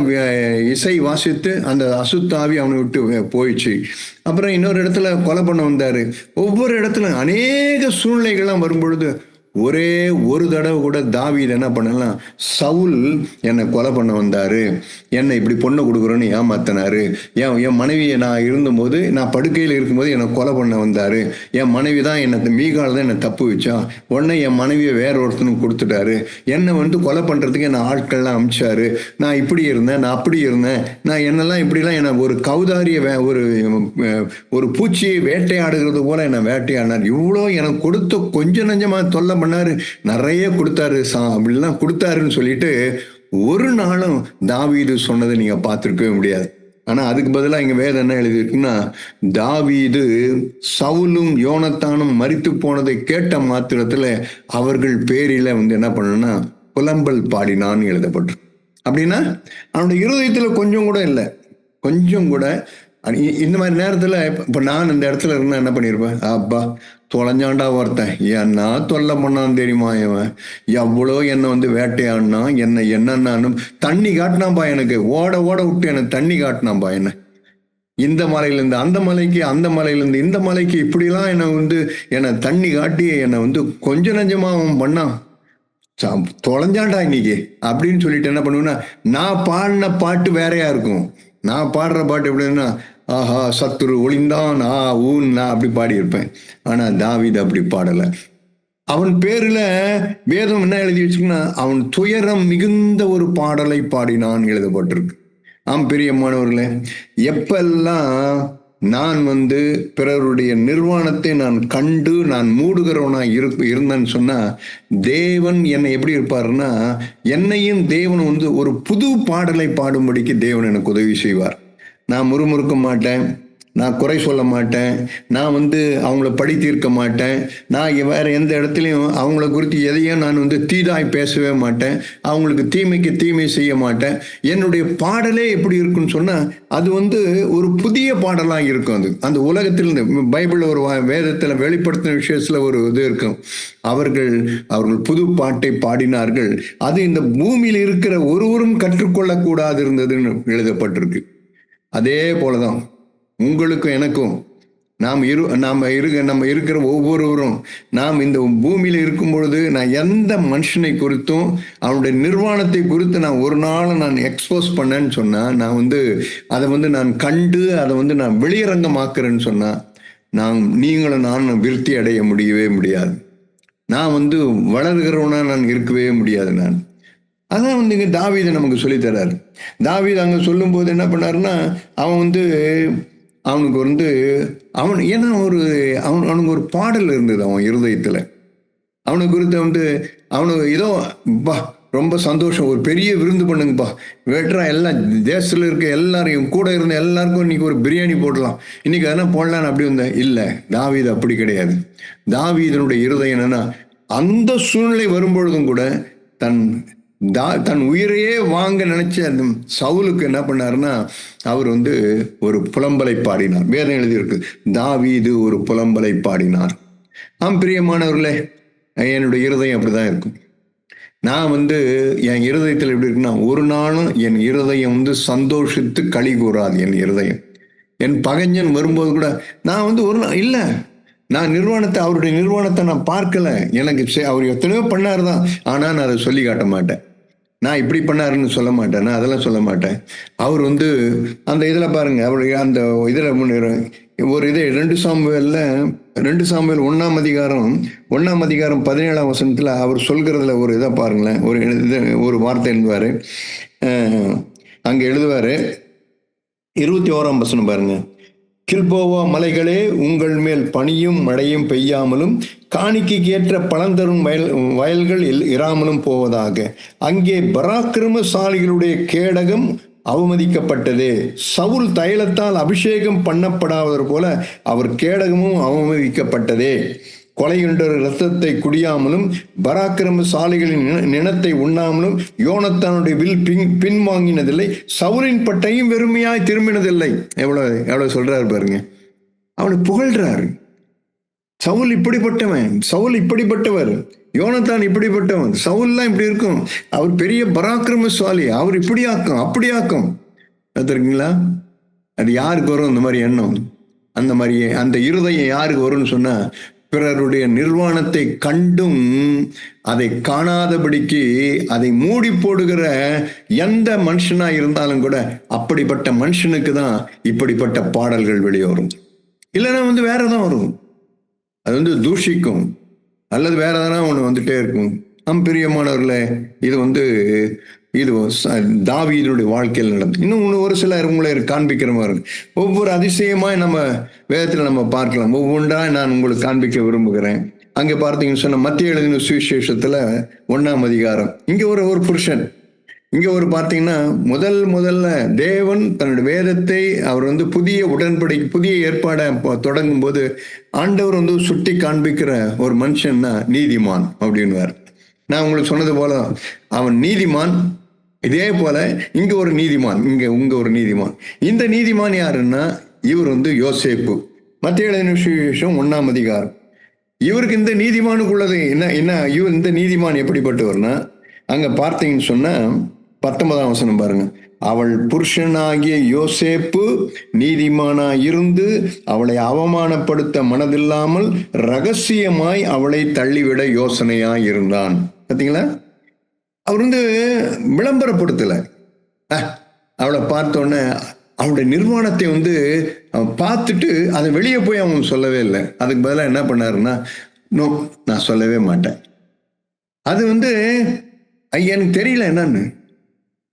இசை வாசித்து அந்த அசுத்தாவி அவனை விட்டு போயிடுச்சு. அப்புறம் இன்னொரு இடத்துல கொலை பண்ண வந்தாரு. ஒவ்வொரு இடத்துல அநேக சூழ்நிலைகள்லாம் வரும்பொழுது ஒரே ஒரு தடவை கூட தாவீது என்ன பண்ணலாம், சவுல் என்னை கொலை பண்ண வந்தாரு, என்னை இப்படி பொண்ணை கொடுக்குறோன்னு ஏமாத்தினாரு, என் மனைவியை நான் இருந்தபோது, நான் படுக்கையில் இருக்கும்போது என்னை கொலை பண்ண வந்தாரு, என் மனைவி தான் மீகால் தான் என்னை தப்பு வச்சா, உடனே என் மனைவியை வேற ஒருத்தனுக்கு கொடுத்துட்டாரு, என்னை வந்து கொலை பண்றதுக்கு என்ன ஆட்கள்லாம் அமிச்சாரு, நான் இப்படி இருந்தேன், நான் அப்படி இருந்தேன், நான் என்னெல்லாம் இப்படிலாம் என்ன ஒரு கௌதாரிய ஒரு பூச்சியை வேட்டையாடுகிறது போல என்னை வேட்டையாடினார். இவ்வளோ எனக்கு கொடுத்த கொஞ்சம் நஞ்சமா தொல்லை பண்ணாரு, நிறைய கொடுத்தாரு, அப்படிலாம் கொடுத்தாருன்னு சொல்லிட்டு ஒரு நாளும் தாவீது சொன்னதை நீங்க பார்த்திருக்கவே முடியாது. ஆனா அதுக்கு பதிலாக இங்க வேதம் என்ன எழுதியிருக்குன்னா, தாவீது சவுலும் யோனத்தானும் மரித்து போனதை கேட்ட மாத்திரத்துல அவர்கள் பேரில வந்து என்ன பண்ணனா புலம்பல் பாடினான்னு எழுதப்பட்டு. அப்படின்னா அவனுடைய இருதயத்துல கொஞ்சம் கூட இல்லை, கொஞ்சம் கூட. இந்த மாதிரி நேரத்துல இப்ப நான் இந்த இடத்துல இருந்தா என்ன பண்ணிருப்பேன், அப்பா தொலைஞ்சாண்டா ஒருத்தன் என்ன தொல்லை பண்ணான்னு தெரியுமா, இவன் எவ்வளோ என்னை வந்து வேட்டையாடினா, என்னன்னு தண்ணி காட்டினான்பா, எனக்கு ஓட விட்டு எனக்கு தண்ணி காட்டினான்பா, என்ன இந்த மலையிலேருந்து அந்த மலைக்கு, அந்த மலையிலேருந்து இந்த மலைக்கு இப்படிலாம் என்னை தண்ணி காட்டி என்னை வந்து கொஞ்சம் நஞ்சமா அவன் பண்ணான், தொலைஞ்சாண்டா இன்னைக்கு அப்படின்னு சொல்லிட்டு என்ன பண்ணுவேன்னா, நான் பாடின பாட்டு வேறையா இருக்கும். நான் பாடுற பாட்டு எப்படின்னா, ஆஹா சத்துரு ஒளிந்தான் நான் அப்படி பாடி இருப்பேன். ஆனா தாவீது அப்படி பாடல. அவன் பேருல வேதம் என்ன எழுதி வச்சுன்னா, அவன் துயரம் மிகுந்த ஒரு பாடலை பாடினான் எழுதப்பட்டிருக்கு. ஆம் பிரியமானவர்களே, எப்பெல்லாம் நான் பிறருடைய நிர்வாணத்தை நான் கண்டு நான் மூடுகிறவனா இருந்தேன்னு சொன்னா, தேவன் என்னை எப்படி இருப்பாருன்னா, என்னையும் தேவன் ஒரு புது பாடலை பாடும்படிக்கு தேவன் எனக்கு உதவி செய்வார். நான் முறுமுறுக்க மாட்டேன், நான் குறை சொல்ல மாட்டேன், நான் அவங்கள பழி தீர்க்க மாட்டேன், நான் வேற எந்த இடத்துலையும் அவங்கள குறித்து எதையும் நான் தீதாய் பேசவே மாட்டேன், அவங்களுக்கு தீமைக்கு தீமை செய்ய மாட்டேன். என்னுடைய பாடலே எப்படி இருக்குன்னு சொன்னா, அது ஒரு புதிய பாடலாக இருக்கும். அந்த உலகத்திலிருந்து பைபிள்ல ஒரு வேதத்துல வெளிப்படுத்தின விஷயத்துல ஒரு இது இருக்கும். அவர்கள் புது பாட்டை பாடினார்கள், அது இந்த பூமியில் இருக்கிற ஒருவரும் கற்றுக்கொள்ளக்கூடாது இருந்ததுன்னு எழுதப்பட்டிருக்கு. அதே போலதான் உங்களுக்கும் எனக்கும் நம்ம இருக்கிற ஒவ்வொருவரும் நாம் இந்த பூமியில இருக்கும் பொழுது, நான் எந்த மனுஷனை குறித்தும் அவனுடைய நிர்வாணத்தை குறித்து நான் ஒரு நாள் நான் எக்ஸ்போஸ் பண்ணேன்னு சொன்னா, நான் அதை நான் கண்டு அதை நான் வெளியரங்கமாக்குறேன்னு சொன்னா, நீங்களும் நான் விருத்தி அடைய முடியவே முடியாது. நான் வளர்கிறவனா நான் இருக்கவே முடியாது. அதான் இங்க தாவீது நமக்கு சொல்லி தர்றாரு. தாவீது அங்க சொல்லும் போது என்ன பண்ணாருன்னா, அவனுக்கு ஏன்னா அவனுக்கு ஒரு பாடல் இருந்தது அவன் இருதயத்துல. அவனுக்கு குறித்து அவனுக்கு ஏதோ ரொம்ப சந்தோஷம், ஒரு பெரிய விருந்து பண்ணுங்கப்பா, வெட்டுறா எல்லாம் தேசத்துல இருக்க எல்லாரையும் கூட இருந்த எல்லாருக்கும் இன்னைக்கு ஒரு பிரியாணி போடலாம், இன்னைக்கு அதெல்லாம் போடலான்னு அப்படி இல்ல. தாவீது அப்படி கிடையாது. தாவீதனுடைய இருதயம் என்னன்னா, அந்த சூழ்நிலை வரும்பொழுதும் கூட தன் உயிரையே வாங்க நினைச்ச அந்த சவுலுக்கு என்ன பண்ணாருன்னா, அவர் ஒரு புலம்பலை பாடினார். வேதம் எழுதியிருக்கு, தாவீது ஒரு புலம்பலை பாடினார். பிரியமானவர்களே, என்னுடைய இருதயம் அப்படிதான் இருக்கும். நான் என் இருதயத்தில் எப்படி இருக்குன்னா, ஒரு நாளும் என் இருதயம் சந்தோஷித்து களி கூறாது. என் இருதயம், என் பகைஞன் வரும்போது கூட நான் ஒரு நாள் இல்லை, நான் அவருடைய நிர்வாணத்தை நான் பார்க்கல. எனக்கு அவர் எத்தனையோ பண்ணாருதான், ஆனா நான் அதை சொல்லி காட்ட மாட்டேன். நான் இப்படி பண்ணாருன்னு சொல்ல மாட்டேன், நான் அதெல்லாம் சொல்ல மாட்டேன். அவர் அந்த இதுல பாருங்க, அவருடைய அந்த இதுல ஒரு இது 2 சாமுவேல் 1ஆம் அதிகாரம் 17ஆம் வசனத்துல அவர் சொல்கிறதுல ஒரு இதை பாருங்களேன். ஒரு வார்த்தை எழுதுவாரு, அங்க எழுதுவாரு. 21ஆம் வசனம் பாருங்க. கில்போவா மலைகளே, உங்கள் மேல் பனியும் மழையும் பெய்யாமலும் காணிக்கைக்கு ஏற்ற பழந்தரும் வயல்கள் இராமலும் போவதாக. அங்கே பராக்கிரமசாலிகளுடைய கேடகம் அவமதிக்கப்பட்டதே. சவுல் தைலத்தால் அபிஷேகம் பண்ணப்படாதது போல அவர் கேடகமும் அவமதிக்கப்பட்டதே. கொலையுண்ட இரத்தத்தை குடியாமலும் பராக்கிரமசாலிகளின் நினத்தை உண்ணாமலும் யோனத்தானுடைய வில் பின்வாங்கினதில்லை, சவுலின் பட்டையும் வெறுமையாய் திரும்பினதில்லை. எவ்வளவு சொல்றாரு பாருங்க. அவனை புகழ்றாரு. சவுல் இப்படிப்பட்டவர், யோனத்தான் இப்படிப்பட்டவன், சவுல்லாம் இப்படி இருக்கும், அவர் பெரிய பராக்கிரமசாலி, அவர் இப்படி ஆக்கும் அப்படி ஆக்கும். பார்த்துருக்கீங்களா? அது யாருக்கு வரும் அந்த மாதிரி எண்ணம்? அந்த மாதிரி அந்த இருதயம் யாருக்கு வரும்னு சொன்னா, பிறருடைய நிர்வாணத்தை கண்டும் அதை காணாதபடிக்கு அதை மூடி போடுகிற எந்த மனுஷனா இருந்தாலும் கூட, அப்படிப்பட்ட மனுஷனுக்கு தான் இப்படிப்பட்ட பாடல்கள் வெளியே வரும். இல்லைன்னா வேற தான் வரும், அது தூஷிக்கும், அல்லது வேற எதனா ஒண்ணு வந்துட்டே இருக்கும். பிரியமானவர்களே, இது தாவீதுடைய வாழ்க்கையில் நடந்தது. இன்னும் ஒரு சிலர் உங்களை காண்பிக்கிற மாதிரி ஒவ்வொரு அதிசயமாய் நம்ம வேதத்துல நம்ம பார்க்கலாம். ஒவ்வொன்றா நான் உங்களுக்கு காண்பிக்க விரும்புகிறேன். அங்க பார்த்தீங்கன்னு சொன்ன மத்திய எழுதின சுவிசேஷத்துல 1ஆம் அதிகாரம், இங்க ஒரு புருஷன், இங்க பார்த்தீங்கன்னா முதல்ல தேவன் தன்னுடைய வேதத்தை அவர் புதிய உடன்படிக்கை புதிய ஏற்பாடை தொடங்கும் போது ஆண்டவர் சுட்டி காண்பிக்கிற ஒரு மனுஷன்னா நீதிமான் அப்படின்னுவார். நான் உங்களுக்கு சொன்னது போல அவன் நீதிமான். இதே போல இங்க ஒரு நீதிமான், இங்க ஒரு நீதிமான். இந்த நீதிமான் யாருன்னா, இவர் யோசேப்பு. மத்திய எழுதின சுவிசேஷம் 1ஆம் அதிகாரம். இவருக்கு இந்த நீதிமானுக்குள்ளது என்ன இந்த நீதிமான் எப்படிப்பட்டவர்னா, அங்க பார்த்தீங்கன்னு சொன்னா 19ஆம் வசனம் பாருங்க. அவள் புருஷனாகிய யோசேப்பு நீதிமானாய் இருந்து அவளை அவமானப்படுத்த மனதில்லாமல் ரகசியமாய் அவளை தள்ளிவிட யோசனையாய் இருந்தான். பார்த்தீங்களா? அவர் விளம்பரப்படுத்தல. அவளை பார்த்தோன்னே அவனுடைய நிர்வாணத்தை அவன் பார்த்துட்டு அதை வெளியே போய் அவன் சொல்லவே இல்லை. அதுக்கு பதிலாக என்ன பண்ணாருன்னா, நோ, நான் சொல்லவே மாட்டேன். அது எனக்கு தெரியல என்னன்னு.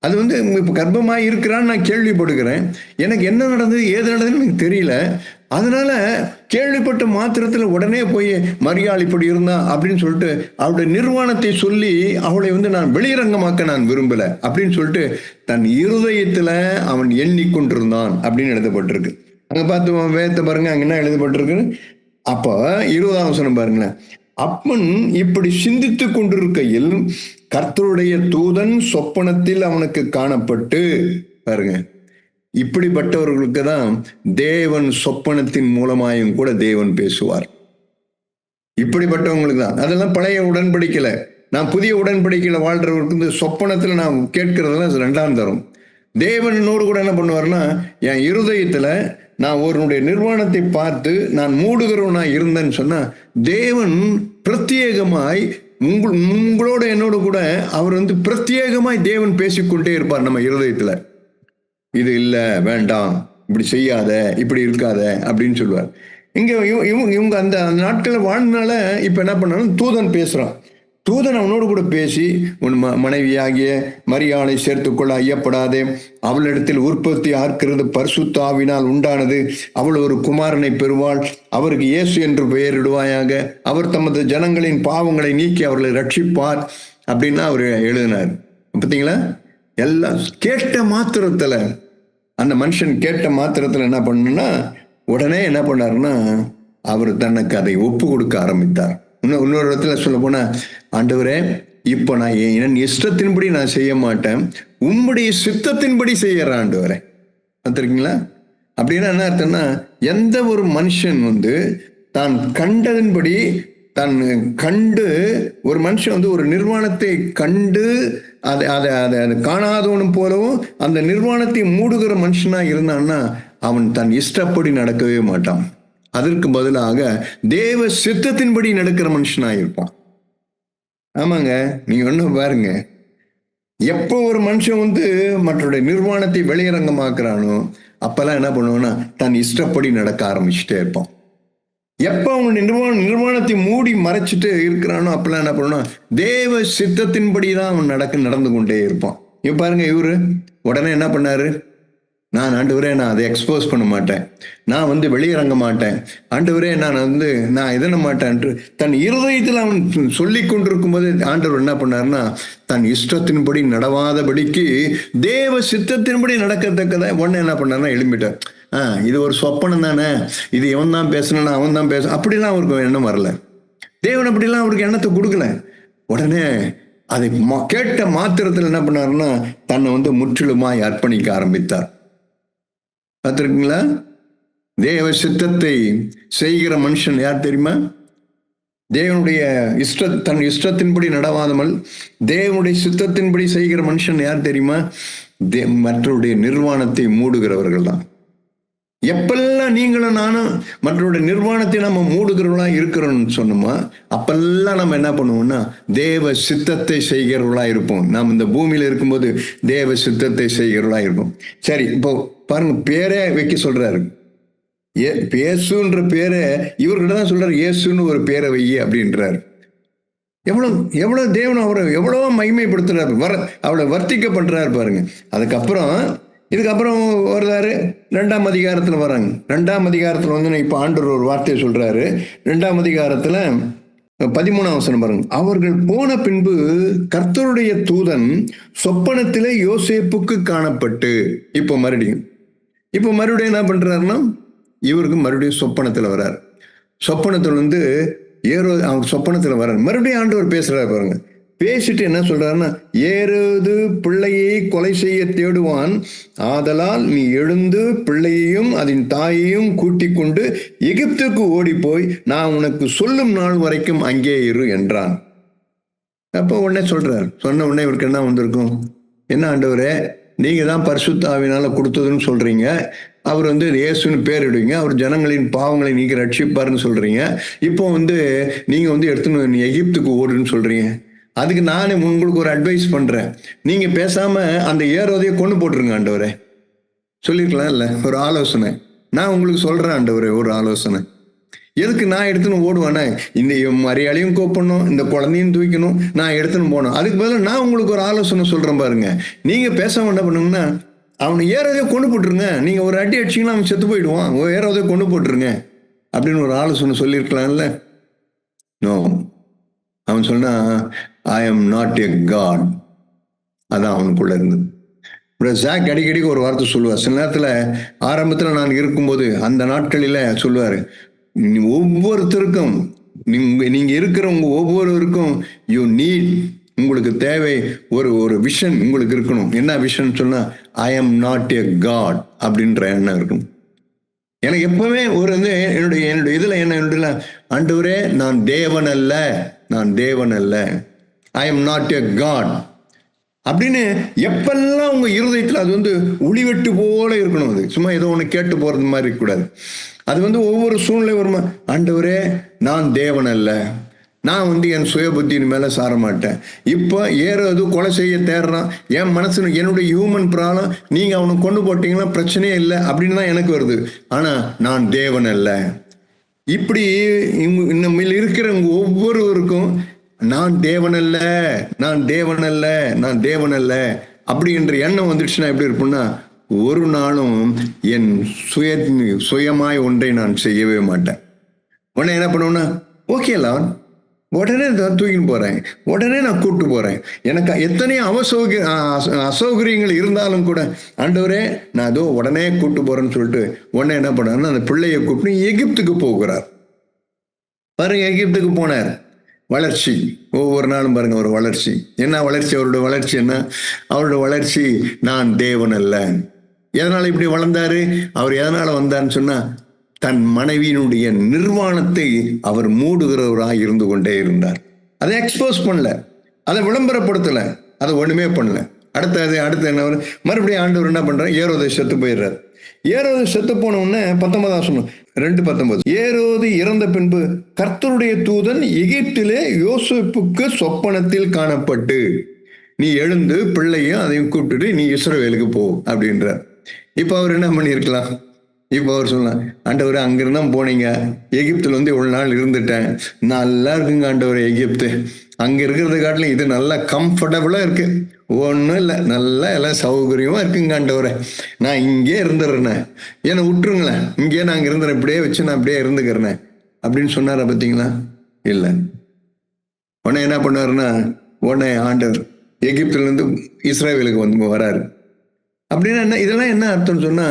அது வந்து இப்ப கர்ப்பமாய் இருக்கிறான்னு நான் கேள்விப்படுகிறேன். எனக்கு என்ன நடந்தது, ஏது நடந்ததுன்னு எனக்கு தெரியல. அதனால கேள்விப்பட்ட மாத்திரத்துல உடனே போய் மரியாள் இப்படி இருந்தா அப்படின்னு சொல்லிட்டு அவளுடைய நிர்வாணத்தை சொல்லி அவளை வந்து நான் வெளியரங்கமாக்க நான் விரும்பல அப்படின்னு சொல்லிட்டு தன் இருதயத்துல அவன் எண்ணிக்கொண்டிருந்தான் அப்படின்னு எழுதப்பட்டிருக்கு. அங்க பார்த்து வேதத்தை பாருங்க, அங்க என்ன எழுதப்பட்டிருக்கு. அப்ப 20ஆம் வசனம் பாருங்களேன். அப்பன் இப்படி சிந்தித்துக் கொண்டிருக்கையில் கர்த்தருடைய தூதன் சொப்பனத்தில் அவனுக்கு காணப்பட்டு, பாருங்க, இப்படிப்பட்டவர்களுக்கு தான் தேவன் சொப்பனத்தின் மூலமாயும் கூட தேவன் பேசுவார். இப்படிப்பட்டவங்களுக்கு தான். அதெல்லாம் பழைய உடன்படிக்கையில. நான் புதிய உடன்படிக்கையில வாழ்றவருக்கு இந்த சொப்பனத்துல நான் கேட்கிறதெல்லாம் இரண்டாம் தரம். தேவன் என்னோடு கூட என்ன பண்ணுவார்னா, என் இருதயத்துல நான் ஒருவனுடைய நிர்வாணத்தை பார்த்து நான் மூடுகிறவனா இருந்தேன்னு சொன்னா தேவன் பிரத்யேகமாய் உங்களோட என்னோட கூட அவர் வந்து பிரத்யேகமாய் தேவன் பேசிக்கொண்டே இருப்பார் நம்ம இருதயத்துல. இது இல்ல, வேண்டாம், இப்படி செய்யாத, இப்படி இருக்காத அப்படின்னு சொல்லுவார். இங்க இவங்க அந்த நாட்களை வாழ்னால இப்ப என்ன பண்ணாலும் தூதன் பேசுறான். தூதன் அவனோடு கூட பேசி, உன் மனைவியாகிய மரியாளை சேர்த்துக்கொள்ள ஐயப்படாதே, அவளிடத்தில் உற்பத்தி ஆர்க்கிறது பரிசுத்த ஆவியினால் உண்டானது, அவள் ஒரு குமாரனை பெறுவாள், அவருக்கு இயேசு என்று பெயரிடுவாயாக, அவர் தமது ஜனங்களின் பாவங்களை நீக்கி அவர்களை ரட்சிப்பார் அப்படின்னா அவர் எழுதினார். பார்த்தீங்களா? எல்லாம் கேட்ட மாத்திரத்துல, அந்த மனுஷன் கேட்ட மாத்திரத்துல என்ன பண்ணுன்னா உடனே என்ன பண்ணாருன்னா அவர் தனக்கு அதை ஒப்பு கொடுக்க ஆரம்பித்தார். இன்னொரு இடத்துல சொல்ல போனா, ஆண்டவரே, இப்போ நான் என் இஷ்டத்தின்படி நான் செய்ய மாட்டேன், உம்முடைய சித்தத்தின்படி செய்யறேன் ஆண்டவரே. பார்த்துருக்கீங்களா? அப்படின்னா என்ன அர்த்தம்னா, எந்த ஒரு மனுஷன் வந்து தான் கண்டதன்படி தான் கண்டு, ஒரு மனுஷன் வந்து ஒரு நிர்வாணத்தை கண்டு அதை அதை அதை அதை காணாதவனும் போலவும் அந்த நிர்வாணத்தை மூடுகிற மனுஷனா இருந்தான்னா அவன் தன் இஷ்டப்படி நடக்கவே மாட்டான். அதற்கு பதிலாக தேவ சித்தத்தின்படி நடக்கிற மனுஷனா இருப்பான். ஆமாங்க, நீங்க ஒன்னும் பாருங்க, எப்போ ஒரு மனுஷன் வந்து மற்றவருடைய நிர்வாணத்தை வெளியரங்கமாக்குறானோ அப்பெல்லாம் என்ன பண்ணுவான்னா தன் இஷ்டப்படி நடக்க ஆரம்பிச்சுட்டே இருப்பான். எப்ப அவன் நிர்வாணத்தை மூடி மறைச்சிட்டு இருக்கிறானோ அப்பெல்லாம் என்ன பண்ணுவான், தேவ சித்தத்தின்படிதான் அவன் நடந்து கொண்டே இருப்பான். இப்ப பாருங்க, இவரு உடனே என்ன பண்ணாரு, நான் ஆண்டவரே நான் அதை எக்ஸ்போஸ் பண்ண மாட்டேன், நான் வந்து வெளியிறங்க மாட்டேன், ஆண்டவரே நான் இதன மாட்டேன் தன் இருதயத்தில் அவன் சொல்லி கொண்டிருக்கும் போது ஆண்டவர் என்ன பண்ணாருன்னா தன் இஷ்டத்தின்படி நடவாதபடிக்கு தேவ சித்தத்தின்படி நடக்கத்தக்கத உடனே என்ன பண்ணாருன்னா எழும்பிட்டார். இது ஒரு சொப்பனம் தானே, இது இவன் தான் பேசணும்னா அவன் தான் பேச, அப்படிலாம் அவருக்கு எண்ணம் வரல. தேவன் அப்படிலாம் அவருக்கு எண்ணத்தை கொடுக்கல. உடனே அதை கேட்ட மாத்திரத்தில் என்ன பண்ணாருன்னா தன்னை வந்து முற்றிலுமாய் அர்ப்பணிக்க ஆரம்பித்தார். பார்த்திருக்கீங்களா? தேவ சித்தத்தை செய்கிற மனுஷன் யார் தெரியுமா? தேவனுடைய தன் இஷ்டத்தின்படி நடவாதமல் தேவனுடைய சித்தத்தின்படி செய்கிற மனுஷன் யார் தெரியுமா? மற்றவருடைய நிர்வாணத்தை மூடுகிறவர்கள் தான். எப்பெல்லாம் நீங்களும் நானும் மற்றவருடைய நிர்வாணத்தை நம்ம மூடுகிறவர்களா இருக்கிறோம்னு சொன்னோமா அப்பெல்லாம் நம்ம என்ன பண்ணுவோம்னா தேவ சித்தத்தை செய்கிறவர்களா இருப்போம். நாம் இந்த பூமியில இருக்கும்போது தேவ சித்தத்தை செய்கிறவர்களா இருப்போம். சரி, இப்போ பாருங்க, பேரே வைக்க சொல்றாரு. இயேசுன்ற பேரை இவர்கிட்ட தான் சொல்றாரு, இயேசுன்னு ஒரு பேரை வை அப்படின்றாரு. எவ்வளவு தேவன் அவரை எவ்வளவோ மகிமைப்படுத்துறாரு, அவளை வர்த்திக்க பண்றாரு பாருங்க. இதுக்கப்புறம் வருதாரு 2ஆம் அதிகாரத்துல வராங்க. 2ஆம் அதிகாரத்துல வந்து இப்ப ஆண்டவர் ஒரு வார்த்தையை சொல்றாரு. 2ஆம் அதிகாரத்துல 13ஆம் வசனம் பாருங்க. அவர்கள் போன பின்பு கர்த்தருடைய தூதன் சொப்பனத்திலே யோசேப்புக்கு காணப்பட்டு, இப்போ மறுபடியும் என்ன பண்றாருன்னா இவருக்கு மறுபடியும் சொப்பனத்துல வர்றாரு. சொப்பனத்துல வந்து அவர் சொப்பனத்துல வர்றாரு. மறுபடியும் ஆண்டவர் பேசுறாரு பாருங்க. பேசிட்டு என்ன சொல்றாருன்னா, ஏரோது பிள்ளையை கொலை செய்ய தேடுவான், ஆதலால் நீ எழுந்து பிள்ளையையும் அதன் தாயையும் கூட்டிக் கொண்டு எகிப்துக்கு ஓடி போய் நான் உனக்கு சொல்லும் நாள் வரைக்கும் அங்கே இரு என்றான். அப்போ உடனே சொல்றாரு. சொன்ன உடனே இவருக்கு என்ன வந்திருக்கும், என்ன ஆண்டவரே, நீங்க தான் பரிசுத்த ஆவியினால கொடுத்ததுன்னு சொல்றீங்க, அவர் வந்து இயேசுன்னு பேரிடுவீங்க, அவர் ஜனங்களின் பாவங்களை நீங்க ரட்சிப்பாருன்னு சொல்றீங்க, இப்போ வந்து நீங்க வந்து எடுத்துன்னு எகிப்துக்கு ஓடுன்னு சொல்றீங்க. அதுக்கு நானே உங்களுக்கு ஒரு அட்வைஸ் பண்றேன், நீங்க பேசாம அந்த ஏரோதையை கொண்டு போட்டுருங்க ஆண்டவரே. சொல்லிருக்கலாம் இல்ல, ஒரு ஆலோசனை நான் உங்களுக்கு சொல்றேன் ஆண்டவரே, ஒரு ஆலோசனை. எதுக்கு நான் எடுத்துன்னு ஓடுவேனே? இந்த மரியாதையும் கூப்பிடணும், இந்த குழந்தையும் தூக்கணும், நான் எடுத்துன்னு போகணும். அதுக்கு பதிலா நான் உங்களுக்கு ஒரு ஆலோசனை சொல்றேன் பாருங்க. நீங்க பேசாம என்ன பண்ணுங்கன்னா, அவனை ஏறதே கொண்டு போட்டுருங்க. நீங்க ஒரு அடி அடிச்சீங்கன்னா அவன் செத்து போயிடுவான். ஏறதே கொண்டு போட்டுருங்க அப்படின்னு ஒரு ஆலோசனை சொல்லியிருக்கலாம்ல. நோ. அவன் சொன்னா, I am not a god. அதான் அவனுக்குள்ள இருந்தது. ஜாக் அடிக்கடி ஒரு வார்த்தை சொல்லுவார். சில நேரத்துல ஆரம்பத்துல நான் இருக்கும்போது அந்த நாட்களில சொல்லுவாரு, ஒவ்வொருத்தருக்கும் நீங்க இருக்கிறவங்க ஒவ்வொருவருக்கும் யூ நீட், உங்களுக்கு தேவை ஒரு ஒரு விஷன் உங்களுக்கு இருக்கணும். என்ன விஷன் சொன்னா, I am not a god அப்படின்ற எண்ணம் இருக்கும். எனக்கு எப்பவுமே ஒரு என்னுடைய என்னுடைய இதுல என்ன, ஆண்டவரே நான் தேவன் அல்ல, நான் தேவன் அல்ல, I am not a god அப்படின்னு எப்பெல்லாம் உங்க இருதயத்துல அது ஒளிவெட்டு போல இருக்கணும். அது சும்மா ஏதோ ஒண்ணு கேட்டு போறது மாதிரி இருக்கக்கூடாது. அது ஒவ்வொரு சூழ்நிலை வருமா, ஆண்டவரே நான் தேவன் அல்ல, நான் என் சுய புத்தியின் மேல சார மாட்டேன். இப்ப ஏறது கொலை செய்ய தேடுறான், என் மனசு என்னுடைய ஹியூமன் ப்ராப்ளம், நீங்க அவனை கொண்டு போட்டீங்கன்னா பிரச்சனையே இல்லை அப்படின்னு தான் எனக்கு வருது. ஆனா நான் தேவன் அல்ல. இப்படி நம்ம இருக்கிறவங்க ஒவ்வொருவருக்கும் நான் தேவன் அல்ல, நான் தேவன் அல்ல, நான் தேவன் அல்ல அப்படி என்ற எண்ணம் வந்துடுச்சுன்னா எப்படி இருப்போம்னா, ஒரு நாளும் என் சுயமாய் ஒன்றை நான் செய்யவே மாட்டேன். உடனே என்ன பண்ணுவேன்னா, ஓகே லார்ட், உடனே நான் தூக்கின்னு போறேன், உடனே நான் கூப்பிட்டு போறேன். எனக்கு எத்தனையோ அசௌகரியங்கள் இருந்தாலும் கூட, ஆண்டவரே நான் அதோ உடனே கூப்பிட்டு போறேன்னு சொல்லிட்டு உடனே என்ன பண்ணாருன்னா அந்த பிள்ளையை கூப்பிட்டு எகிப்துக்கு போகிறார். பாருங்க, எகிப்துக்கு போனார். வளர்ச்சி ஒவ்வொரு நாளும் பாருங்க ஒரு வளர்ச்சி. என்ன வளர்ச்சி? அவருடைய வளர்ச்சி என்ன? அவருடைய வளர்ச்சி நான் தேவன் அல்ல. எதனால இப்படி வளர்ந்தாரு? அவர் எதனால வந்தார்னு சொன்னா, தன் மனைவியினுடைய நிர்வாணத்தை அவர் மூடுகிறவராக இருந்து கொண்டே இருந்தார். அதை எக்ஸ்போஸ் பண்ணல, அதை விளம்பரப்படுத்தல, அதை ஒண்ணுமே பண்ணல. அடுத்து என்ன, மறுபடியும் ஆண்டவர் என்ன பண்றாரு, ஏரோதை செத்து போயிடுறாரு. ஏரோது செத்து போன உடனே 19 2:19, ஏரோது இறந்த பின்பு கர்த்தருடைய தூதன் எகிப்திலே யோசேப்புக்கு சொப்பனத்தில் காணப்பட்டு, நீ எழுந்து பிள்ளையும் அதையும் கூப்பிட்டுட்டு நீ இஸ்ரவேலுக்கு போ அப்படின்றார். இப்ப அவர் என்ன பண்ணிருக்கலாம்? இப்ப அவர் சொல்லலாம், ஆண்டவரே அங்கிருந்தா போனீங்க, எகிப்துல இவ்வளவு நாள் இருந்துட்டேன், நல்லா இருக்குங்க ஆண்டவரே எகிப்து, அங்க இருக்கிறத காட்டிலும் இது நல்லா கம்ஃபர்டபுளா இருக்கு, ஒன்றும் இல்லை, நல்லா எல்லாம் சௌகரியமா இருக்குங்க ஆண்டவரே, நான் இங்கே இருந்துடுறேன், என்னை விட்டுருங்களேன், இங்கே நான் இருந்துறேன், இப்படியே வச்சு நான் அப்படியே இருந்துக்கிறேன் அப்படின்னு சொன்னார பார்த்தீங்களா? இல்லை. உடனே என்ன பண்ணாருன்னா, உடனே ஆண்டவர் எகிப்துல இருந்து இஸ்ரவேலுக்கு வராரு. அப்படின்னா என்ன, இதெல்லாம் என்ன அர்த்தம் சொன்னா,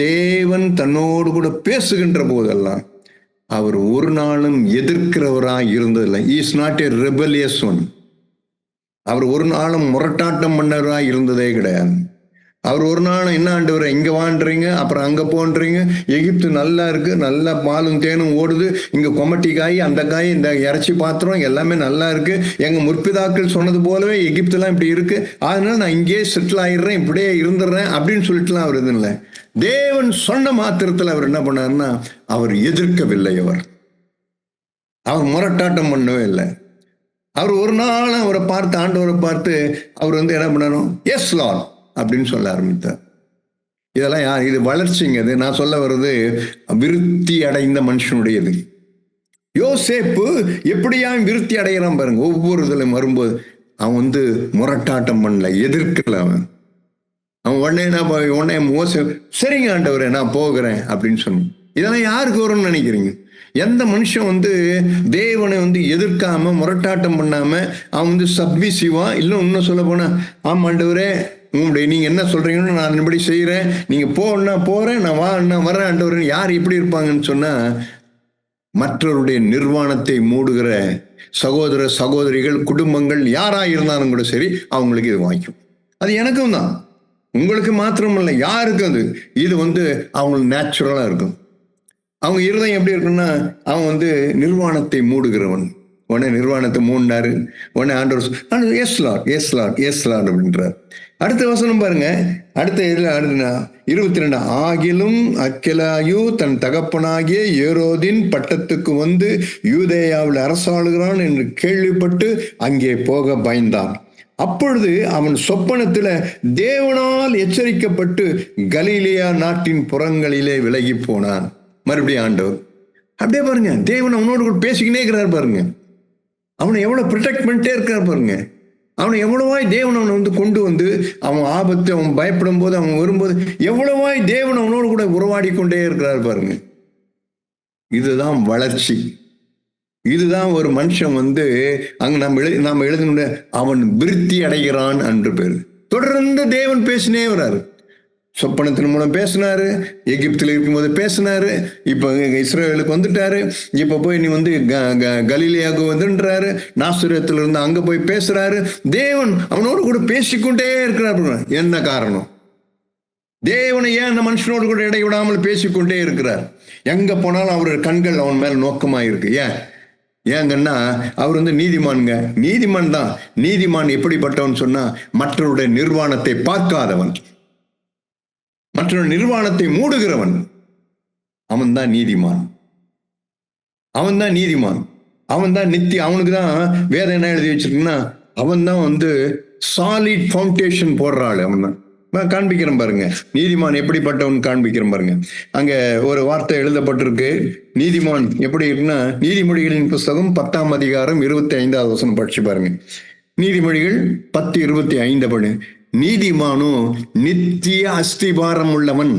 தேவன் தன்னோடு கூட பேசுகின்ற போதெல்லாம் அவர் ஒரு நாளும் எதிர்க்கிறவராக இருந்ததில்லை. Is not a rebellious one. அவர் ஒரு நாளும் முரட்டாட்டம் பண்ணவராக இருந்ததே கிடையாது. அவர் ஒரு நாளும் என்ன ஆண்டவரை இங்க வாண்டுறீங்க, அப்புறம் அங்க போன்றீங்க, எகிப்து நல்லா இருக்கு, நல்லா பாலும் தேனும் ஓடுது, இங்க கொமட்டி காய், அந்த காய், இந்த இறைச்சி பாத்திரம் எல்லாமே நல்லா இருக்கு, எங்க முற்பிதாக்கள் சொன்னது போலவே எகிப்துலாம் இப்படி இருக்கு, அதனால நான் இங்கே செட்டில் ஆயிடுறேன், இப்படியே இருந்துடுறேன் அப்படின்னு சொல்லிட்டுலாம் அவர் இது இல்லை. தேவன் சொன்ன மாத்திரத்தில் அவர் என்ன பண்ணாருன்னா, அவர் எதிர்க்கவில்லை, அவர் முரட்டாட்டம் பண்ணவே இல்லை. அவர் ஒரு நாள் அவரை பார்த்து, ஆண்டவரை பார்த்து அவர் என்ன பண்ணணும், எஸ் லார்ட் அப்படின்னு சொல்ல ஆரம்பித்தார். இதெல்லாம் யார்? இது வளர்ச்சிங்கிறது. நான் சொல்ல வர்றது விருத்தி அடைந்த மனுஷனுடையது. யோசேப்பு எப்படியா விருத்தி அடைகிறான் பாருங்க. ஒவ்வொரு இதுல வரும்போது அவன் முரட்டாட்டம் பண்ணல, எதிர்க்கல. அவன் உடனே மோசே, சரிங்க ஆண்டவரே நான் போகிறேன் அப்படின்னு சொன்னான். இதெல்லாம் யாருக்கு வரும்னு நினைக்கிறீங்க? எந்த மனுஷன் தேவனை எதிர்க்காம முரட்டாட்டம் பண்ணாம அவன் சப்மிசிவா, இல்லை இன்னும் சொல்ல போனா, ஆமா ஆண்டவரே நீங்க என்ன சொல்றீங்கன்னு நான் இப்படி செய்யறேன், நீங்க போன்னா போறேன், நான் வர்றேன் ஆண்டவரே, யார் எப்படி இருப்பாங்கன்னு சொன்னா, மற்றவருடைய நிர்வாணத்தை மூடுகிற சகோதர சகோதரிகள், குடும்பங்கள் யாரா இருந்தாலும் கூட சரி, அவங்களுக்கு இது வாய்க்கும். அது எனக்கும் தான், உங்களுக்கு மாத்திரம் இல்லை, யாருக்கும் அது இது அவங்களுக்கு நேச்சுரலா இருக்கும். அவங்க இருதயம் எப்படி இருக்குன்னா, அவன் நிர்வாணத்தை மூடுகிறவன். உடனே நிர்வாணத்தை மூடினாரு. உடனே ஆண்டவர் yes Lord, yes Lord, yes Lord அப்படின்றார். அடுத்த வசனம் பாருங்க, அடுத்த இதுல 22, ஆகிலும் அக்கெலாயு தன் தகப்பனாகிய ஏரோதின் பட்டத்துக்கு யூதேயாவில் அரசாளுகிறான் என்று கேள்விப்பட்டு அங்கே போக பயந்தான். அப்பொழுது அவன் சொப்பனத்துல தேவனால் எச்சரிக்கப்பட்டு கலிலேயா நாட்டின் புறங்களிலே விலகி போனான். மறுபடியும் ஆண்டவர் அப்படியே பாருங்க, தேவன் அவனோடு கூட பேசிக்கினே இருக்கிறார் பாருங்க. அவனை எவ்வளவு ப்ரொடெக்ட் பண்ணிட்டே இருக்கிறார் பாருங்க. அவனை எவ்வளவாய் தேவன் அவனை வந்து கொண்டு வந்து, அவன் ஆபத்து, அவன் பயப்படும் போது, அவன் வரும்போது எவ்வளவாய் தேவன் அவனோடு கூட உறவாடி கொண்டே இருக்கிறார் பாருங்க. இதுதான் வளர்ச்சி. இதுதான் ஒரு மனுஷன் வந்து அங்க நம்ம எழுதின அவன் விருத்தி அடைகிறான் என்று பேரு. தொடர்ந்து தேவன் பேசினே வர்றாரு. சொப்பனத்தின் மூலம் பேசினாரு, எகிப்தில் இருக்கும்போது பேசினாரு, இப்ப இஸ்ரேலுக்கு வந்துட்டாரு, இப்ப போய் நீ வந்து கலிலேயாவுக்கு வந்துன்றாரு, நாசரேத்துல இருந்து அங்க போய் பேசுறாரு. தேவன் அவனோடு கூட பேசிக்கொண்டே இருக்கிறார். என்ன காரணம்? தேவனை ஏன் அந்த மனுஷனோடு கூட இடைவிடாமல் பேசிக்கொண்டே இருக்கிறார்? எங்க போனாலும் அவருடைய கண்கள் அவன் மேல நோக்கமா இருக்கு. ஏங்கன்னா அவர் வந்து நீதிமான்ங்க. நீதிமான் தான். நீதிமான் எப்படிப்பட்டவன் சொன்னா, மற்றவருடைய நிர்வாணத்தை பார்க்காதவன், மற்றொரு நிர்வாணத்தை மூடுகிறவன், அவன் தான் நீதிமான். அவன் தான் நீதிமான். அவன் தான் நித்திய. அவனுக்கு தான் வேதம் என்ன எழுதி வச்சிருக்குன்னா, அவன் தான் வந்து சாலிட் ஃபவுண்டேஷன் போடுறாள். அவன் தான் காண்பிக்கிறேன் பாருங்க, நீதிமான் எப்படிப்பட்டவன் காண்பிக்கிறேன் பாருங்க. அங்க ஒரு வார்த்தை எழுதப்பட்டிருக்கு, நீதிமான் எப்படி இருக்குன்னா, நீதிமொழிகளின் புஸ்தகம் 10ஆம் அதிகாரம் 25வது வசனம் படிச்சு பாருங்க. நீதிமொழிகள் 10:25 படி, நீதிமானும் நித்திய அஸ்திபாரம் உள்ளவன்.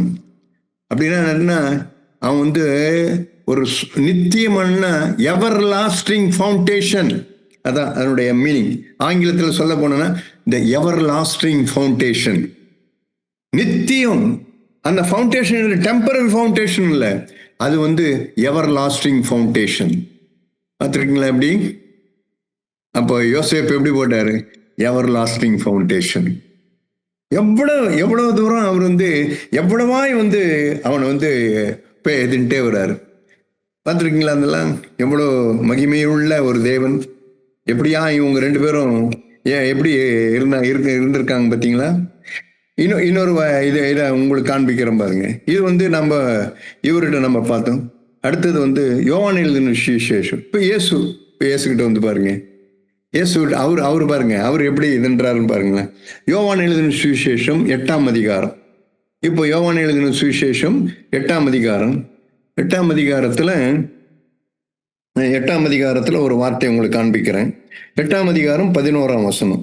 அப்படின்னா என்ன? அவன் வந்து ஒரு நித்தியமான எவர் லாஸ்டிங் ஃபவுண்டேஷன். அதான் அதனுடைய மீனிங். ஆங்கிலத்தில் சொல்ல போனா த எவர் லாஸ்டிங் ஃபவுண்டேஷன். நித்தியம். அந்த ஃபவுண்டேஷன் டெம்பரரி ஃபவுண்டேஷன் இல்லை, அது வந்து எவர் லாஸ்டிங் ஃபவுண்டேஷன். பார்த்துருக்கீங்களா எப்படி? அப்போ யோசேப்பு எப்படி போட்டாரு? எவர் லாஸ்டிங் ஃபவுண்டேஷன். எவ்வளவு தூரம் அவர் வந்து எவ்வளவாய் வந்து அவனை வந்து எதிர்ட்டே வர்றாரு. பார்த்துருக்கீங்களா? அதெல்லாம் எவ்வளோ மகிமையுள்ள ஒரு தேவன். எப்படியா இவங்க ரெண்டு பேரும் எப்படி இருந்திருக்காங்க பார்த்தீங்களா? இன்னொரு இதை உங்களுக்கு காண்பிக்கிறோம் பாருங்க. இது வந்து நம்ம இவர்கிட்ட நம்ம பார்த்தோம். அடுத்தது வந்து யோவான் எழுதின சுவிசேஷம். இப்போ இயேசுகிட்ட வந்து பாருங்க, இயேசு அவரு பாருங்க, அவர் எப்படி இதுன்றாருன்னு பாருங்களேன். யோவான் எழுதின சுவிசேஷம் 8ஆம் அதிகாரம். இப்போ யோவான் எழுதின சுவிசேஷம் 8ஆம் அதிகாரம். 8ஆம் அதிகாரத்துல ஒரு வார்த்தை உங்களுக்கு காண்பிக்கிறேன். 8ஆம் அதிகாரம் 11ஆம் வசனம்.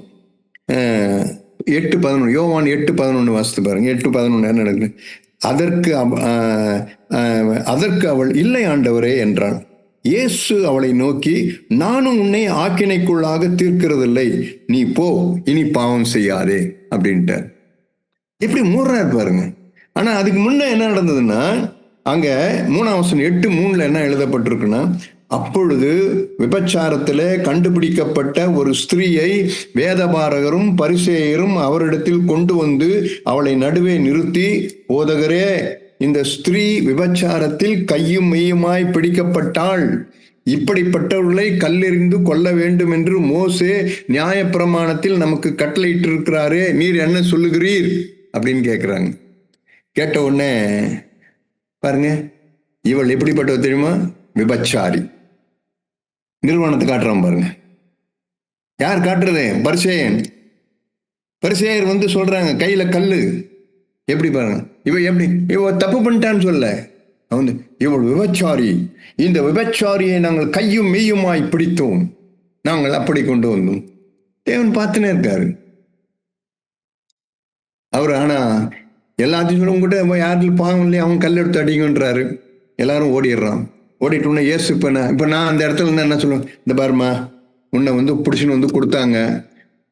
8:11 யோவான் 8:11 வாசித்து பாருங்க. 8:11 என்ன நடக்குது? அதற்கு அவள், இல்லை ஆண்டவரே என்றாள். இயேசு அவளை நோக்கி, நானும் உன்னை ஆக்கினைக்குள்ளாக தீர்க்கிறதில்லை, நீ போ, இனி பாவம் செய்யாதே அப்படின்ட்டார். எப்படி மூடுறாரு பாருங்க. ஆனா அதுக்கு முன்ன என்ன நடந்ததுன்னா, அங்க 3ஆம் வசனம் 8:3 என்ன எழுதப்பட்டிருக்குன்னா, அப்பொழுது விபச்சாரத்திலே கண்டுபிடிக்கப்பட்ட ஒரு ஸ்திரீயை வேதபாரகரும் பரிசேயரும் அவரிடத்தில் கொண்டு வந்து அவளை நடுவே நிறுத்தி, போதகரே, இந்த ஸ்திரீ விபச்சாரத்தில் கையும் மெய்யுமாய் பிடிக்கப்பட்டாள். இப்படிப்பட்டவர்களை கல்லெறிந்து கொல்ல வேண்டும் என்று மோசே நியாயப்பிரமாணத்தில் நமக்கு கட்டளையிட்டிருக்கிறாரே, நீர் என்ன சொல்லுகிறீர் அப்படின்னு கேட்கிறாங்க. கேட்ட உடனே பாருங்க, இவள் எப்படிப்பட்டவ தெரியுமா? விபச்சாரி. நிர்வாணத்தை காட்டுறான் பாருங்க. யார் காட்டுறது? பரிசேயர் வந்து சொல்றாங்க, கையில கல்லு. எப்படி பாருங்க, இவ தப்பு பண்ணிட்டான்னு சொல்ல, அவன் இவள் விபச்சாரி, இந்த விபச்சாரியை நாங்கள் கையும் மெய்யுமாய் பிடித்தோம், நாங்கள் அப்படி கொண்டு வந்தோம். தேவன் பார்த்துனே இருக்காரு அவரு. ஆனா எல்லாத்தையும் சொல்ல, உங்ககிட்ட யாருக்கு பாவம் இல்லையா, அவன் கல் எடுத்து அடிங்கன்றாரு. எல்லாரும் ஓடிடுறான். ஓடிட்டோம்னா இயேசு இப்ப நான் அந்த இடத்துல இருந்து என்ன சொல்லுவேன், இந்த பாருமா, உன்னை வந்து பிடிச்சின்னு வந்து கொடுத்தாங்க,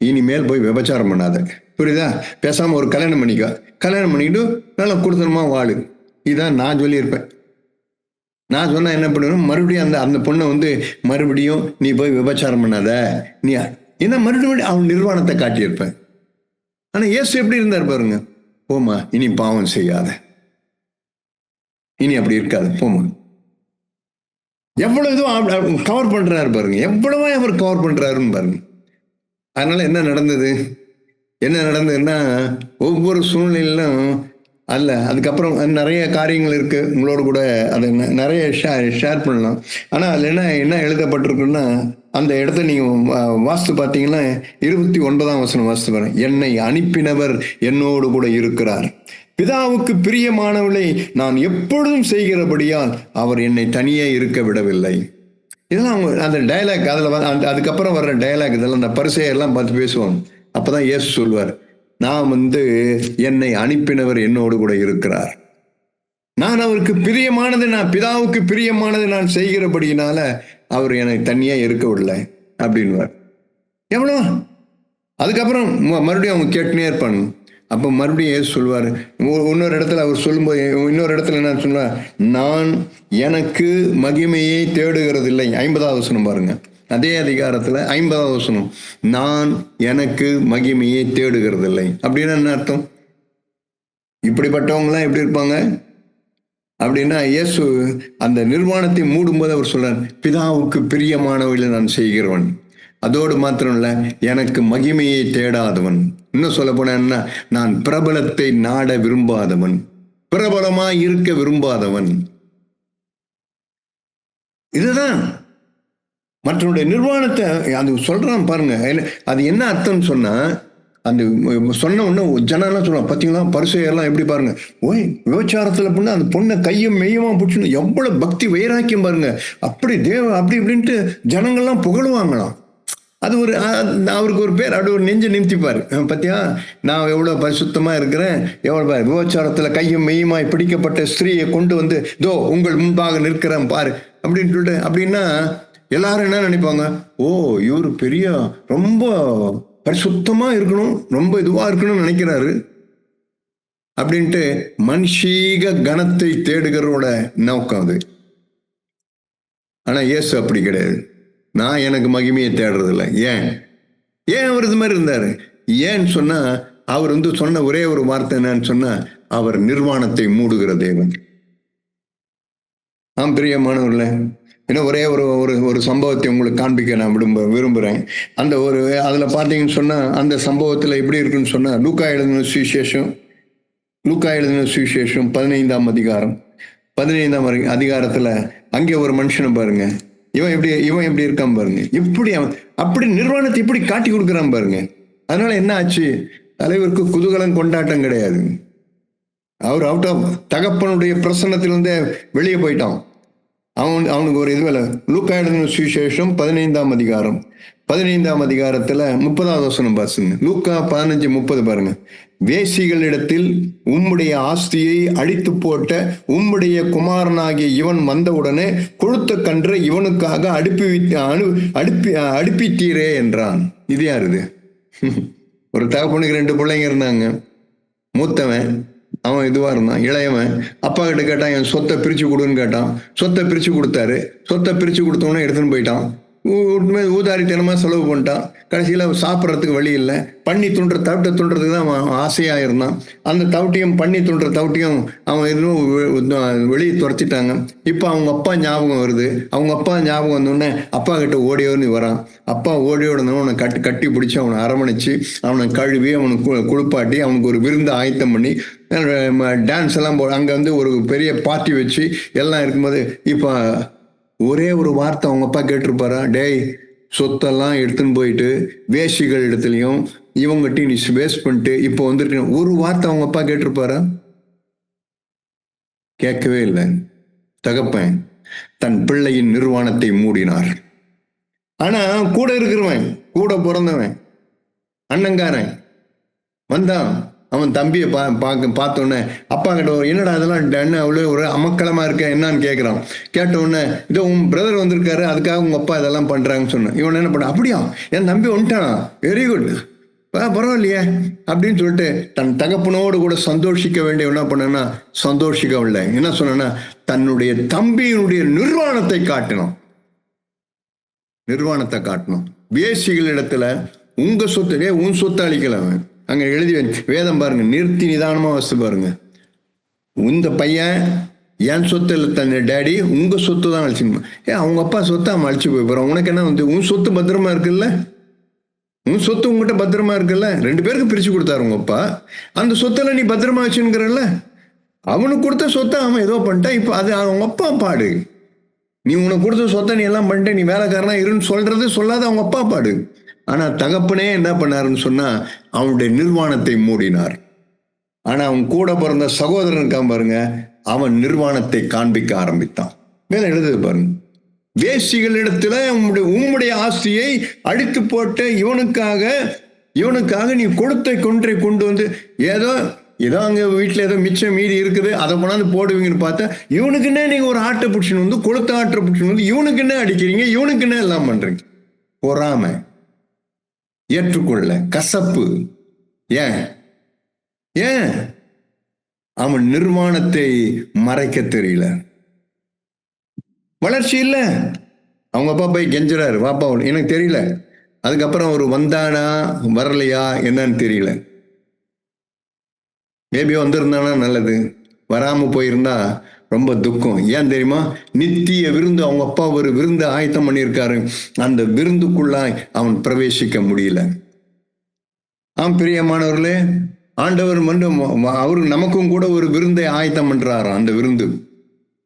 இனிமேல் போய் விபச்சாரம் பண்ணாத, புரியுதா? பேசாம ஒரு கல்யாணம் பண்ணிக்க, கல்யாணம் பண்ணிக்கிட்டு நல்லா கொடுத்தனமா வாழு. இதான் நான் சொல்லியிருப்பேன். நான் சொன்னா என்ன பண்ணுவேன், மறுபடியும் அந்த பொண்ணை வந்து மறுபடியும் நீ போய் விபச்சாரம் பண்ணாத, நீ என்ன மறுபடியும் அவன் நிர்வாணத்தை காட்டியிருப்பேன். ஆனா இயேசு எப்படி இருந்தார் பாருங்க, போமா, இனி பாவம் செய்யாத, இனி அப்படி இருக்காது, போமா. எவ்வளவு இதுவும் கவர் பண்றாரு பாருங்க, எவ்வளவா அவர் கவர் பண்றாருன்னு பாருங்க. அதனால என்ன நடந்ததுன்னா ஒவ்வொரு சூழ்நிலையிலும் அல்ல. அதுக்கப்புறம் நிறைய காரியங்கள் இருக்கு, உங்களோட கூட அதை நிறைய ஷேர் பண்ணலாம். ஆனா அதுல என்ன எழுதப்பட்டிருக்குன்னா, அந்த இடத்த நீங்க வாஸ்து பார்த்தீங்கன்னா 29ஆம் வசனம் வாஸ்து பாருங்க. என்னை அனுப்பினவர் என்னோடு கூட இருக்கிறார், பிதாவுக்கு பிரியமானவளை நான் எப்பொழுதும் செய்கிறபடியால் அவர் என்னை தனியே இருக்க விடவில்லை. இதெல்லாம் அந்த டயலாக், அதுக்கப்புறம் வர்ற டயலாக் இதெல்லாம் அந்த பரிசேயெல்லாம் பார்த்து பேசுவாங்க. அப்பதான் இயேசு சொல்வார், நான் என்னை அனுப்பினவர் என்னோடு கூட இருக்கிறார். நான் அவருக்கு பிரியமானது, நான் பிதாவுக்கு பிரியமானது நான் செய்கிறபடியினால அவர் என்னை தனியா இருக்க விடலை அப்படின்வார். எவ்வளோ அதுக்கப்புறம் மறுபடியும் அவங்க கேட்டுனே இருப்பாங்க. அப்ப மறுபடியும் ஏசு சொல்வார், இன்னொரு இடத்துல அவர் சொல்லும்போது, இன்னொரு இடத்துல என்ன சொல்லுவார், நான் எனக்கு மகிமையை தேடுகிறது இல்லை. 50வது வசனம் பாருங்க, அதே அதிகாரத்துல 50வது வசனம், நான் எனக்கு மகிமையை தேடுகிறது இல்லை. அப்படின்னா என்ன அர்த்தம்? இப்படிப்பட்டவங்க எல்லாம் எப்படி இருப்பாங்க அப்படின்னா, இயேசு அந்த நிர்வாணத்தை மூடும்போது அவர் சொல்றார், பிதாவுக்கு பிரியமானவர்களை நான் செய்கிறவன், அதோடு மாத்திரம் இல்ல, எனக்கு மகிமையை தேடாதவன். இன்னும் சொல்ல போனா, நான் பிரபலத்தை நாட விரும்பாதவன், பிரபலமா இருக்க விரும்பாதவன். இதுதான் மற்றவருடைய நிர்வாணத்தை அது சொல்றான் பாருங்க. அது என்ன அர்த்தம் சொன்னா, அந்த சொன்ன உடனே ஜனெல்லாம் சொல்லுவாங்க, பார்த்தீங்களா பரிசேயர்லாம் எப்படி பாருங்க, ஓய் விபச்சாரத்துல பொண்ணு அந்த பொண்ணை கையும் மெய்யமா பிடிச்சுன்னு எவ்வளவு பக்தி வைராக்கியம் பாருங்க, அப்படி அப்படி இப்படின்ட்டு ஜனங்கள்லாம் புகழுவாங்களாம். அது அவருக்கு ஒரு பேர், அப்படி ஒரு நெஞ்சு நிமித்திப்பாரு, பத்தியா நான் எவ்வளவு பரிசுத்தமா இருக்கிறேன், எவ்வளவு பாரு, விபச்சாரத்துல கையும் மெய்யுமாய் பிடிக்கப்பட்ட ஸ்திரீயை கொண்டு வந்து இதோ உங்கள் முன்பாக நிற்கிறேன் பாரு அப்படின்னு சொல்லிட்டு. அப்படின்னா எல்லாரும் என்ன நினைப்பாங்க, ஓ இவரு பெரிய ரொம்ப பரிசுத்தமா இருக்கணும், ரொம்ப இதுவா இருக்கணும்னு நினைக்கிறாரு அப்படின்ட்டு மனுஷீக கணத்தை தேடுகிறோட நோக்கம் அது. ஆனா இயேசு அப்படி கிடையாது. நான் எனக்கு மகிமையை தேடுறது இல்லை. ஏன் அவர் இது மாதிரி இருந்தாரு? ஏன்னு சொன்னா, அவர் சொன்ன ஒரே ஒரு வார்த்தை என்னன்னு சொன்னா, அவர் நிர்வாணத்தை மூடுகிற தேவன். பிரியமானவர்களே, இன்னும் ஒரே ஒரு சம்பவத்தை உங்களுக்கு காண்பிக்க நான் விரும்புகிறேன். அந்த அதில் பார்த்தீங்கன்னு சொன்னால், அந்த சம்பவத்தில் எப்படி இருக்குன்னு சொன்னால், லூக்கா எழுதின சுவிசேஷம் 15ஆம் அதிகாரம் 15ஆம் அதிகாரத்தில் அங்கே ஒரு மனுஷனை பாருங்க, இவன் எப்படி இருக்கான் பாருங்க, இப்படி அப்படி நிர்வாணத்தை இப்படி காட்டி கொடுக்குறான் பாருங்க. அதனால என்ன ஆச்சு, தலைவருக்கு குதூகலம் கொண்டாட்டம் கிடையாது. அவர் அவுட் ஆஃப் தகப்பனுடைய பிரசன்னத்திலிருந்தே வெளியே போயிட்டான். அவனுக்கு ஒரு இதுவரை. லூக்கா எழுதின சுவிசேஷம் 15ஆம் அதிகாரம் 15ஆம் அதிகாரத்துல 30வது வசனம் பாசுங்க. லூக்கா 15:30 பாருங்க. வேசிகளிடத்தில் உம்முடைய ஆஸ்தியை அழித்து போட்ட உம்முடைய குமாரனாகிய இவன் வந்தவுடனே கொழுத்த கன்றை இவனுக்காக அடுப்பித்தீரே என்றான். இது யாரு இது? ஒரு தகப்பனுக்கு 2 பிள்ளைங்க இருந்தாங்க. மூத்தவன் அவன் இதுவா இருந்தான், இளையவன் அப்பா கிட்ட கேட்டான், என் சொத்தை பிரிச்சு கொடுன்னு கேட்டான். சொத்தை பிரிச்சு கொடுத்தாரு. சொத்தை பிரிச்சு கொடுத்தவொடனே எடுத்துன்னு போயிட்டான். ஊதாரித்தனமா செலவு பண்ணிட்டான். கடைசியில சாப்பிட்றதுக்கு வழி இல்லை. பண்ணி தவுட்டை துண்டுறதுக்கு தான் அவன் ஆசையா இருந்தான். அந்த தவுட்டியும் பண்ணி துண்டுற தவுட்டியும் அவன் எதுவும் வெளியே துரைச்சிட்டாங்க. இப்போ அவங்க அப்பா ஞாபகம் வருது. அவங்க அப்பா ஞாபகம் வந்தோடனே அப்பா கிட்ட ஓடியோன்னு வரான். அப்பா ஓடியோடனே அவனை கட்டி பிடிச்சி அவனை அரவணைச்சு அவனை கழுவி அவனுக்கு குளிப்பாட்டி அவனுக்கு ஒரு விருந்து ஆயத்தம் பண்ணி டான்ஸ் எல்லாம் அங்கே ஒரு பெரிய பார்ட்டி வச்சு எல்லாம் இருக்கும்போது இப்போ ஒரே ஒரு வார்த்தை அவங்க அப்பா கேட்டிருப்பாரா, டேய் சொத்தெல்லாம் எடுத்துன்னு போயிட்டு வேசிகள் இடத்துலையும் இவங்ககிட்டையும் நீ வேஸ்ட் பண்ணிட்டு இப்போ வந்துட்டு ஒரு வார்த்தை அவங்க அப்பா கேட்டிருப்பாரா? கேட்கவே இல்லை. தகப்பன் தன் பிள்ளையின் நிர்வாணத்தை மூடினார். ஆனா கூட இருக்கிறவன், கூட பிறந்தவன், அண்ணங்காரன் வந்தான். அவன் தம்பியை பார்த்தோன்னே அப்பா கிட்ட, என்னடா அதெல்லாம் என்ன அவ்வளோ ஒரு அமக்களமா இருக்க என்னன்னு கேட்குறான். கேட்ட உடனே இதோ உன் பிரதர் வந்திருக்காரு, அதுக்காக உங்க அப்பா இதெல்லாம் பண்றாங்கன்னு சொன்னேன். இவன் என்ன பண்ண, அப்படியா என் தம்பி வந்துட்டானா, வெரி குட், பரவாயில்லையே அப்படின்னு சொல்லிட்டு தன் தகப்பனோடு கூட சந்தோஷிக்க வேண்டிய என்ன பண்ணனா, சந்தோஷிக்கவில்லை. என்ன சொன்னா, தன்னுடைய தம்பியினுடைய நிர்வாணத்தை காட்டணும். வேசிகள் இடத்துல உங்க சொத்து, உன் சொத்தை அழிக்கலாம். அங்க எழுதி வேதம் பாருங்க, நிறுத்தி நிதானமா வச்சு பாருங்க. இந்த பையன் என் சொத்து இல்லை, தன் டேடி உங்க சொத்து தான் அழிச்சுக்கணும். அவங்க அப்பா சொத்தை அவன் அழிச்சு போய் போறான். உனக்கு என்ன உன் சொத்து பத்திரமா இருக்குல்ல, உன் சொத்து உங்ககிட்ட பத்திரமா இருக்குல்ல. 2 பேருக்கு பிரிச்சு கொடுத்தாரு உங்க அப்பா. அந்த சொத்தெல்லாம் நீ பத்திரமா வச்சுக்கிறல்ல. அவனுக்கு கொடுத்த சொத்தை அவன் ஏதோ பண்ணிட்டான். இப்ப அது அவங்க அப்பா பாடு. நீ உனக்கு கொடுத்த சொத்தை நீ எல்லாம் பண்ணிட்ட, நீ வேலைக்காரனா இருன்னு சொல்றது சொல்லாத அவங்க அப்பா பாடு. ஆனா தகப்பனே என்ன பண்ணாருன்னு சொன்னா, அவனுடைய நிர்வாணத்தை மூடினார். ஆனா அவன் கூட பிறந்த சகோதரன் இருக்கான் பாருங்க, அவன் நிர்வாணத்தை காண்பிக்க ஆரம்பித்தான். மேல எழுதுது பாருங்க, வேசிகளிடத்துல உம்முடைய ஆஸ்தியை அடித்து போட்ட இவனுக்காக நீ கொடுத்த கொன்றை கொண்டு வந்து ஏதோ அங்க வீட்டுல ஏதோ மிச்சம் மீதி இருக்குது, அதை கொண்டாந்து போடுவீங்கன்னு பார்த்தா இவனுக்குன்னே நீங்க ஒரு ஆட்டை பிடிச்சின்னு வந்து கொளுத்த ஆட்டை பிடிச்சின்னு வந்து இவனுக்குன்னே அடிக்கிறீங்க, இவனுக்குன்னே எல்லாம் பண்றீங்க. பொறாமை, ஏற்றுக்கொள்ள, கசப்பு. ஏன் அவன் நிர்வாணத்தை மறைக்க தெரியல, வளர்ச்சி இல்ல. அவங்க அப்பா போய் கெஞ்சுறாரு, வாப்பா எனக்கு தெரியல. அதுக்கப்புறம் ஒரு வந்தானா வரலையா என்னன்னு தெரியல. மேபி வந்திருந்தானா நல்லது, வராம போயிருந்தா ரொம்ப துக்கம். ஏன் தெரியுமா? நித்திய விருந்து, அவங்க அப்பா ஒரு விருந்து ஆயத்தம் பண்ணியிருக்காரு, அந்த விருந்துக்குள்ளாய் அவன் பிரவேசிக்க முடியல. பிரியமானவர்களே, ஆண்டவர் அவரு நமக்கும் கூட ஒரு விருந்தை ஆயத்தம் பண்றாரு.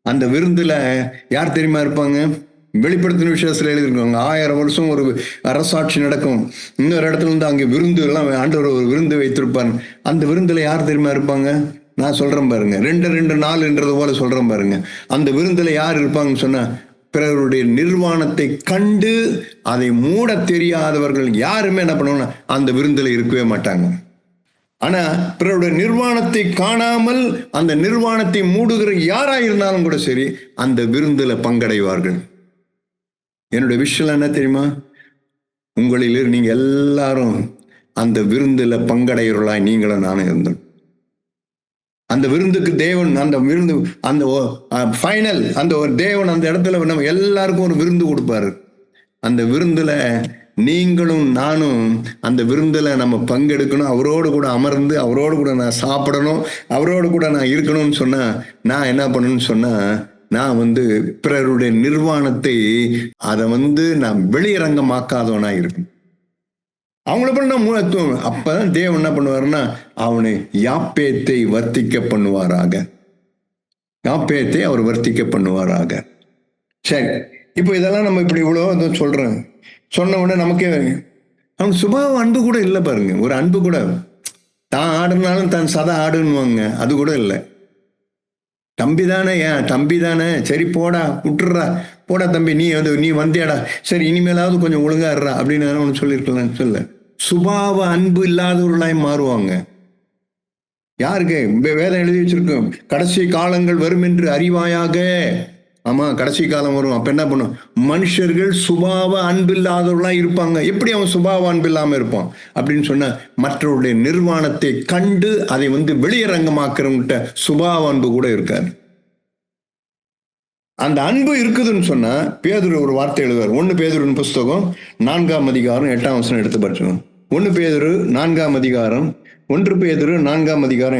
அந்த விருந்துல யார் தெரியுமா இருப்பாங்க? வெளிப்படுத்தின விஷயத்துல எழுதிருக்காங்க, 1000 வருஷம் ஒரு அரசாட்சி நடக்கும், இன்னொரு இடத்துல இருந்து அங்கே விருந்து எல்லாம் ஆண்டவர் ஒரு விருந்து வைத்திருப்பார். அந்த விருந்துல யார் தெரியுமா இருப்பாங்க? நான் சொல்றேன் பாருங்க, 2 4 போல சொல்றேன் பாருங்க. அந்த விருந்துல யார் இருப்பாங்கன்னு சொன்னா, பிறருடைய நிர்வாணத்தை கண்டு அதை மூட தெரியாதவர்கள் யாருமே என்ன பண்ணுவாங்க, அந்த விருந்துல இருக்கவே மாட்டாங்க. ஆனா பிறருடைய நிர்வாணத்தை காணாமல் அந்த நிர்வாணத்தை மூடுகிற யாரா இருந்தாலும் கூட சரி, அந்த விருந்துல பங்கடைவார்கள். என்னுடைய விஷயம் என்ன தெரியுமா? உங்களில் நீங்க எல்லாரும் அந்த விருந்துல பங்கடைகிறவர்களாய் நீங்களும் நானும் இருந்தோம். அந்த விருந்துக்கு தேவன், அந்த விருந்து, அந்த ஃபைனல், அந்த ஒரு தேவன் அந்த இடத்துல நம்ம எல்லாருக்கும் ஒரு விருந்து கொடுப்பாரு. அந்த விருந்துல நீங்களும் நானும் அந்த விருந்துல நம்ம பங்கெடுக்கணும், அவரோடு கூட அமர்ந்து அவரோடு கூட நான் சாப்பிடணும், அவரோடு கூட நான் இருக்கணும்னு சொன்னா நான் என்ன பண்ணணும்னு சொன்னா, நான் பிறருடைய நிர்வாணத்தை அதை நான் வெளியரங்கமாக்காதவனா இருக்கணும். அவங்கள பண்ண அப்பதான் தேவன் என்ன பண்ணுவாருன்னா, அவனை யாப்பேத்தை வர்த்திக்க பண்ணுவாராக, யாப்பேத்தை அவர் வர்த்திக்க பண்ணுவாராக. சரி, இப்போ இதெல்லாம் நம்ம இப்படி இவ்வளோ சொல்றேன், சொன்ன உடனே நமக்கே அவன் சுபாவ அன்பு கூட இல்லை பாருங்க. ஒரு அன்பு கூட, தான் ஆடுனாலும் தான் சதா ஆடுன்னுவாங்க, அது கூட இல்லை. தம்பி தானே, ஏன் தம்பி தானே, சரி போடா விட்டுறா, போடா தம்பி, நீ வந்தியாடா, சரி இனிமேலாவது கொஞ்சம் ஒழுங்காடுறா அப்படின்னு ஒன்று சொல்லியிருக்கலாம். சொல்ல சுபாவ அன்பு இல்லாதவர்களாய் மாறுவாங்க. யாருக்கு வேதம் எழுதி வச்சிருக்கோம், கடைசி காலங்கள் வரும் என்று அறிவாயாக. ஆமா, கடைசி காலம் வரும். அப்ப என்ன பண்ணும்? மனுஷர்கள் சுபாவ அன்பு இல்லாதவர்களா இருப்பாங்க. எப்படி அவன் சுபாவ அன்பு இல்லாம இருப்பான் அப்படின்னு சொன்ன, மற்றவருடைய நிர்வாணத்தை கண்டு அதை வெளியரங்கமாக்குறவங்கிட்ட சுபாவ அன்பு கூட இருக்காது. அந்த அன்பு இருக்குதுன்னு சொன்னா, பேதுரு ஒரு வார்த்தை எழுதுவார். 1 பேதுரு புஸ்தகம் 4ஆம் அதிகாரம் 8ஆம் வசனம் எடுத்து படிச்சுக்கோங்க. 1 பேதுரு 4ஆம் அதிகாரம்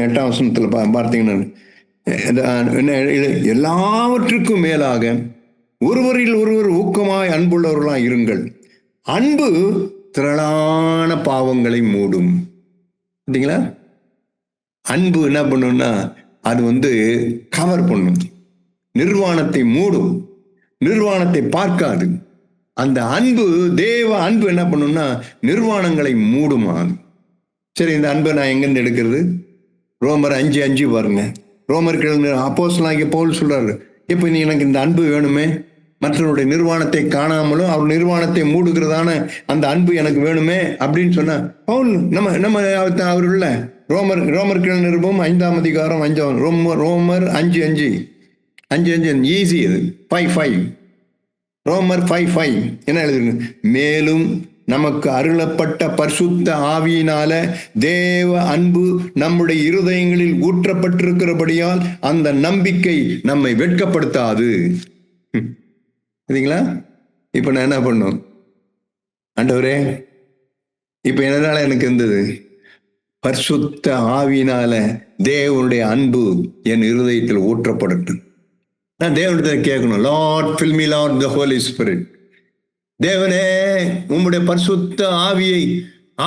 8ஆம் வசனத்துல பார்த்தீங்கன்னா, எல்லாவற்றுக்கும் மேலாக ஒருவரில் ஒருவர் ஊக்கமாய் அன்புள்ளவர்களாய் இருங்கள், அன்பு திரளான பாவங்களை மூடும். பார்த்தீங்களா? அன்பு என்ன பண்ணும்னா, அது கவர் பண்ணும், நிர்வாணத்தை மூடும், நிர்வாணத்தை பார்க்காது. அந்த அன்பு, தேவ அன்பு என்ன பண்ணும்னா நிர்வாணங்களை மூடுமா. சரி, இந்த அன்பை நான் எங்கிருந்து எடுக்கிறது? ரோமர் 5:5 பாருங்க. ரோமர்கள் அப்போஸ்தலனாகிய பவுல் சொல்றாரு, இப்ப நீ எனக்கு இந்த அன்பு வேணுமே, மற்றவருடைய நிர்வாணத்தை காணாமலும் அவர் நிர்வாணத்தை மூடுகிறதான அந்த அன்பு எனக்கு வேணுமே அப்படின்னு சொன்னா, பவுல் நம்ம அவருள்ள ரோமர்கள் நிருபம் 5ஆம் அதிகாரம் 5 ரோமர் 5:5 ஈஸி. அது 5:5 ரோமர் 5:5 என்ன எழுதுங்க? மேலும் நமக்கு அருளப்பட்ட பரிசுத்த ஆவியினால தேவ அன்பு நம்முடைய இருதயங்களில் ஊற்றப்பட்டிருக்கிறபடியால் அந்த நம்பிக்கை நம்மை வெட்கப்படுத்தாது. சரிங்களா? இப்ப நான் என்ன பண்ணும்? ஆண்டவரே, இப்ப எதனால எனக்கு இருந்தது? பரிசுத்த ஆவியினால தேவனுடைய அன்பு என் இருதயத்தில் ஊற்றப்படட்டும். நான் தேவனிடத்தில் கேட்கணும், லார்ட் ஃபில் மீ லார்ட் தி ஹோலி ஸ்பிரிட். தேவனே, உம்முடைய பரிசுத்த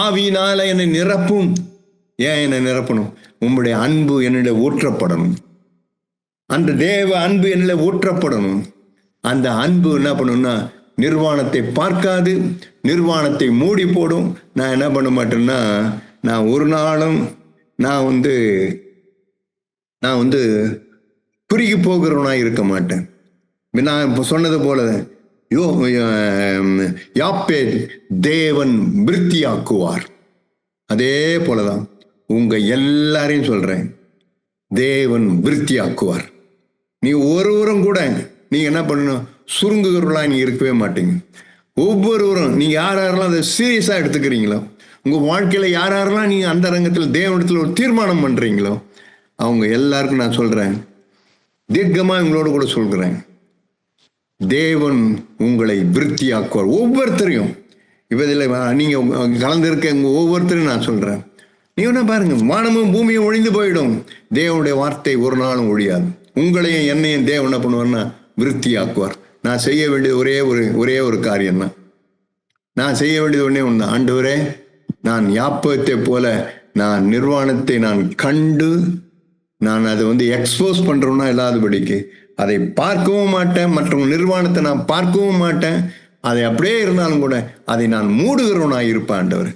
ஆவியினால என்னை நிரப்பும். ஏன் என்னை நிரப்பணும்? உம்முடைய அன்பு என்னிட ஊற்றப்படணும். அந்த தேவ அன்பு என்னிட ஊற்றப்படணும். அந்த அன்பு என்ன பண்ணும்னா நிர்வாணத்தை பார்க்காது, நிர்வாணத்தை மூடி போடும். நான் என்ன பண்ண மாட்டேன்னா, நான் ஒரு நாளும் நான் நான் குறுகி போகிறவனாய் இருக்க மாட்டேன். நான் இப்ப சொன்னது போல யாப்பே தேவன் விருத்தியாக்குவார். அதே போலதான் உங்க எல்லாரையும் சொல்றேன், தேவன் விருத்தியாக்குவார். நீ ஒருவரும் கூட நீங்க என்ன பண்ணணும், சுருங்குகிறவர்களா நீங்க இருக்கவே மாட்டீங்க. ஒவ்வொருவரும் நீங்க யாரெல்லாம் அதை சீரியஸா எடுத்துக்கிறீங்களோ, உங்க வாழ்க்கையில யாரெல்லாம் நீங்க அந்த ரங்கத்தில் தேவனிடத்தில் ஒரு தீர்மானம் பண்றீங்களோ, அவங்க எல்லாருக்கும் நான் சொல்றேன், தீர்க்கமா உங்களோட கூட சொல்கிறேன், தேவன் உங்களை விருத்தியாக்குவார். ஒவ்வொருத்தரையும் இதில் நீங்க கலந்திருக்க ஒவ்வொருத்தரையும் நான் சொல்றேன். நீங்க என்ன பாருங்க, வானமும் பூமியும் ஒழிந்து போயிடும், தேவனுடைய வார்த்தை ஒரு நாளும் ஒழியாது. உங்களையும் என்னையும் தேவன் என்ன பண்ணுவார்னா விருத்தியாக்குவார். நான் செய்ய வேண்டியது ஒரே ஒரு காரியம் தான். நான் செய்ய வேண்டியது ஒன்னே ஒன்று, ஆண்டவரே, நான் யாப்பத்தை போல நான் நிர்வாணத்தை நான் கண்டு நான் அதை எக்ஸ்போஸ் பண்றோம்னா இல்லாதபடிக்கு அதை பார்க்கவும் மாட்டேன், மற்றவங்க நிர்வாணத்தை நான் பார்க்கவும் மாட்டேன். அதை அப்படியே இருந்தாலும் கூட அதை நான் மூடுகிறவனா இருப்பேன். ஆண்டவர்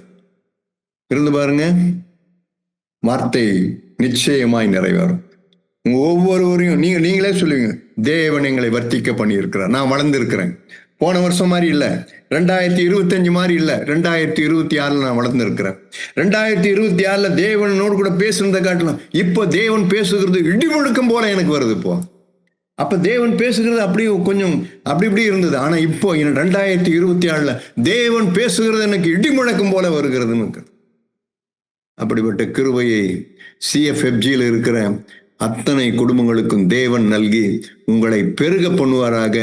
இருந்து பாருங்க, வார்த்தை நிச்சயமாய் நிறைவேறும். ஒவ்வொருவரையும் நீங்களே சொல்லுவீங்க, தேவன் எங்களை வர்த்திக்க பண்ணி இருக்கிறார். நான் வளர்ந்துருக்கிறேன். போன வருஷம் மாதிரி இல்லை, 2025 மாதிரி இல்லை, 2026 நான் வளர்ந்துருக்கிறேன். 2026 தேவனோடு கூட பேசுறதை காட்டலாம். இப்போ தேவன் பேசுகிறது இடி முழக்கம் போல எனக்கு வருது. இப்போ அப்ப தேவன் பேசுகிறது அப்படியே கொஞ்சம் அப்படி இப்படி இருந்தது. ஆனா இப்போ 2024 தேவன் பேசுகிறது எனக்கு இடி முழக்கம் போல வருகிறது. அப்படிப்பட்ட கிருபையை CFFGயில் இருக்கிற அத்தனை குடும்பங்களுக்கும் தேவன் நல்கி உங்களை பெருக பண்ணுவாராக,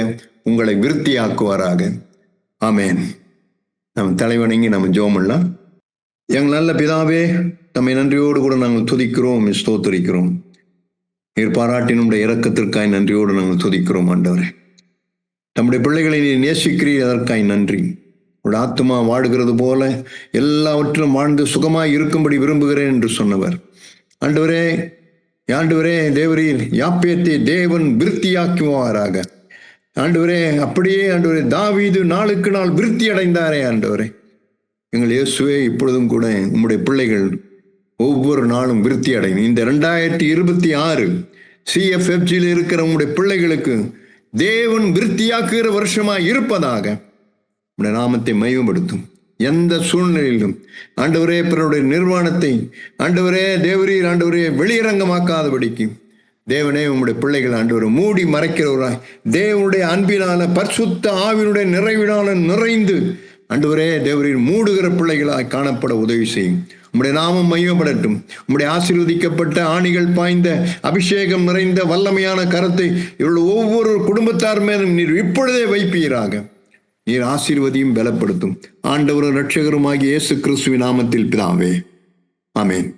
உங்களை விருத்தியாக்குவாராக. ஆமேன். நம்ம தலைவணங்கி நம்ம ஜெபம் பண்ணலாம். எங்கள் நல்ல பிதாவே, நம்மை நன்றியோடு கூட நாங்கள் துதிக்கிறோம், ஸ்தோத்திரிக்கிறோம். நீர் பாராட்டி நம்முடைய இரக்கத்திற்காய் நன்றியோடு நாங்கள் துதிக்கிறோம். ஆண்டவரே, நம்முடைய பிள்ளைகளை நீ நேசிக்கிறீர், அதற்காய் நன்றி. ஒரு ஆத்துமா வாடுகிறது போல எல்லாவற்றிலும் வாழ்ந்து சுகமாய் இருக்கும்படி விரும்புகிறேன் என்று சொன்னவர். ஆண்டவரே தேவரீர் யாப்பேத்தை தேவன் விருத்தியாக்குவாராக. ஆண்டவரே, அப்படியே ஆண்டவரே தாவீது நாளுக்கு நாள் விருத்தி அடைந்தாரே. ஆண்டவரே, எங்கள் இயேசுவே, இப்பொழுதும் கூட உம்முடைய பிள்ளைகள் ஒவ்வொரு நாளும் விருத்தி அடையும். இந்த 2026 CFFGயில் இருக்கிற உம்முடைய பிள்ளைகளுக்கு தேவன் விருத்தியாக்குகிற வருஷமாய் இருப்பதாக உம்முடைய நாமத்தை மகிமைப்படுத்தும். எந்த சூழ்நிலையிலும் ஆண்டவரே பிறருடைய நிர்வாணத்தை ஆண்டவரே தேவரீர் ஆண்டவரே வெளியரங்கமாக்காதபடிக்கு தேவனே உம்முடைய பிள்ளைகள் ஆண்டவரை மூடி மறைக்கிறவராய் தேவனுடைய அன்பினால பரிசுத்த ஆவியினுடைய நிறைவினால நிறைந்து ஆண்டவரே தேவரீர் மூடுகிற பிள்ளைகளாய் காணப்பட உதவி செய்யும். உம்முடைய நாமம் மகிமைப்படட்டும். உம்முடைய ஆசீர்வதிக்கப்பட்ட ஆணிகள் பாய்ந்த அபிஷேகம் நிறைந்த வல்லமையான கரத்தை இவர்கள் ஒவ்வொரு குடும்பத்தார் மேலும் நீர் இப்பொழுதே வைப்பீராக. நீர் ஆசீர்வதியும் பலப்படுத்தும். ஆண்டவரும் இரட்சகருமாகிய இயேசு கிறிஸ்துவின் நாமத்தில் பிதாவே, ஆமென்.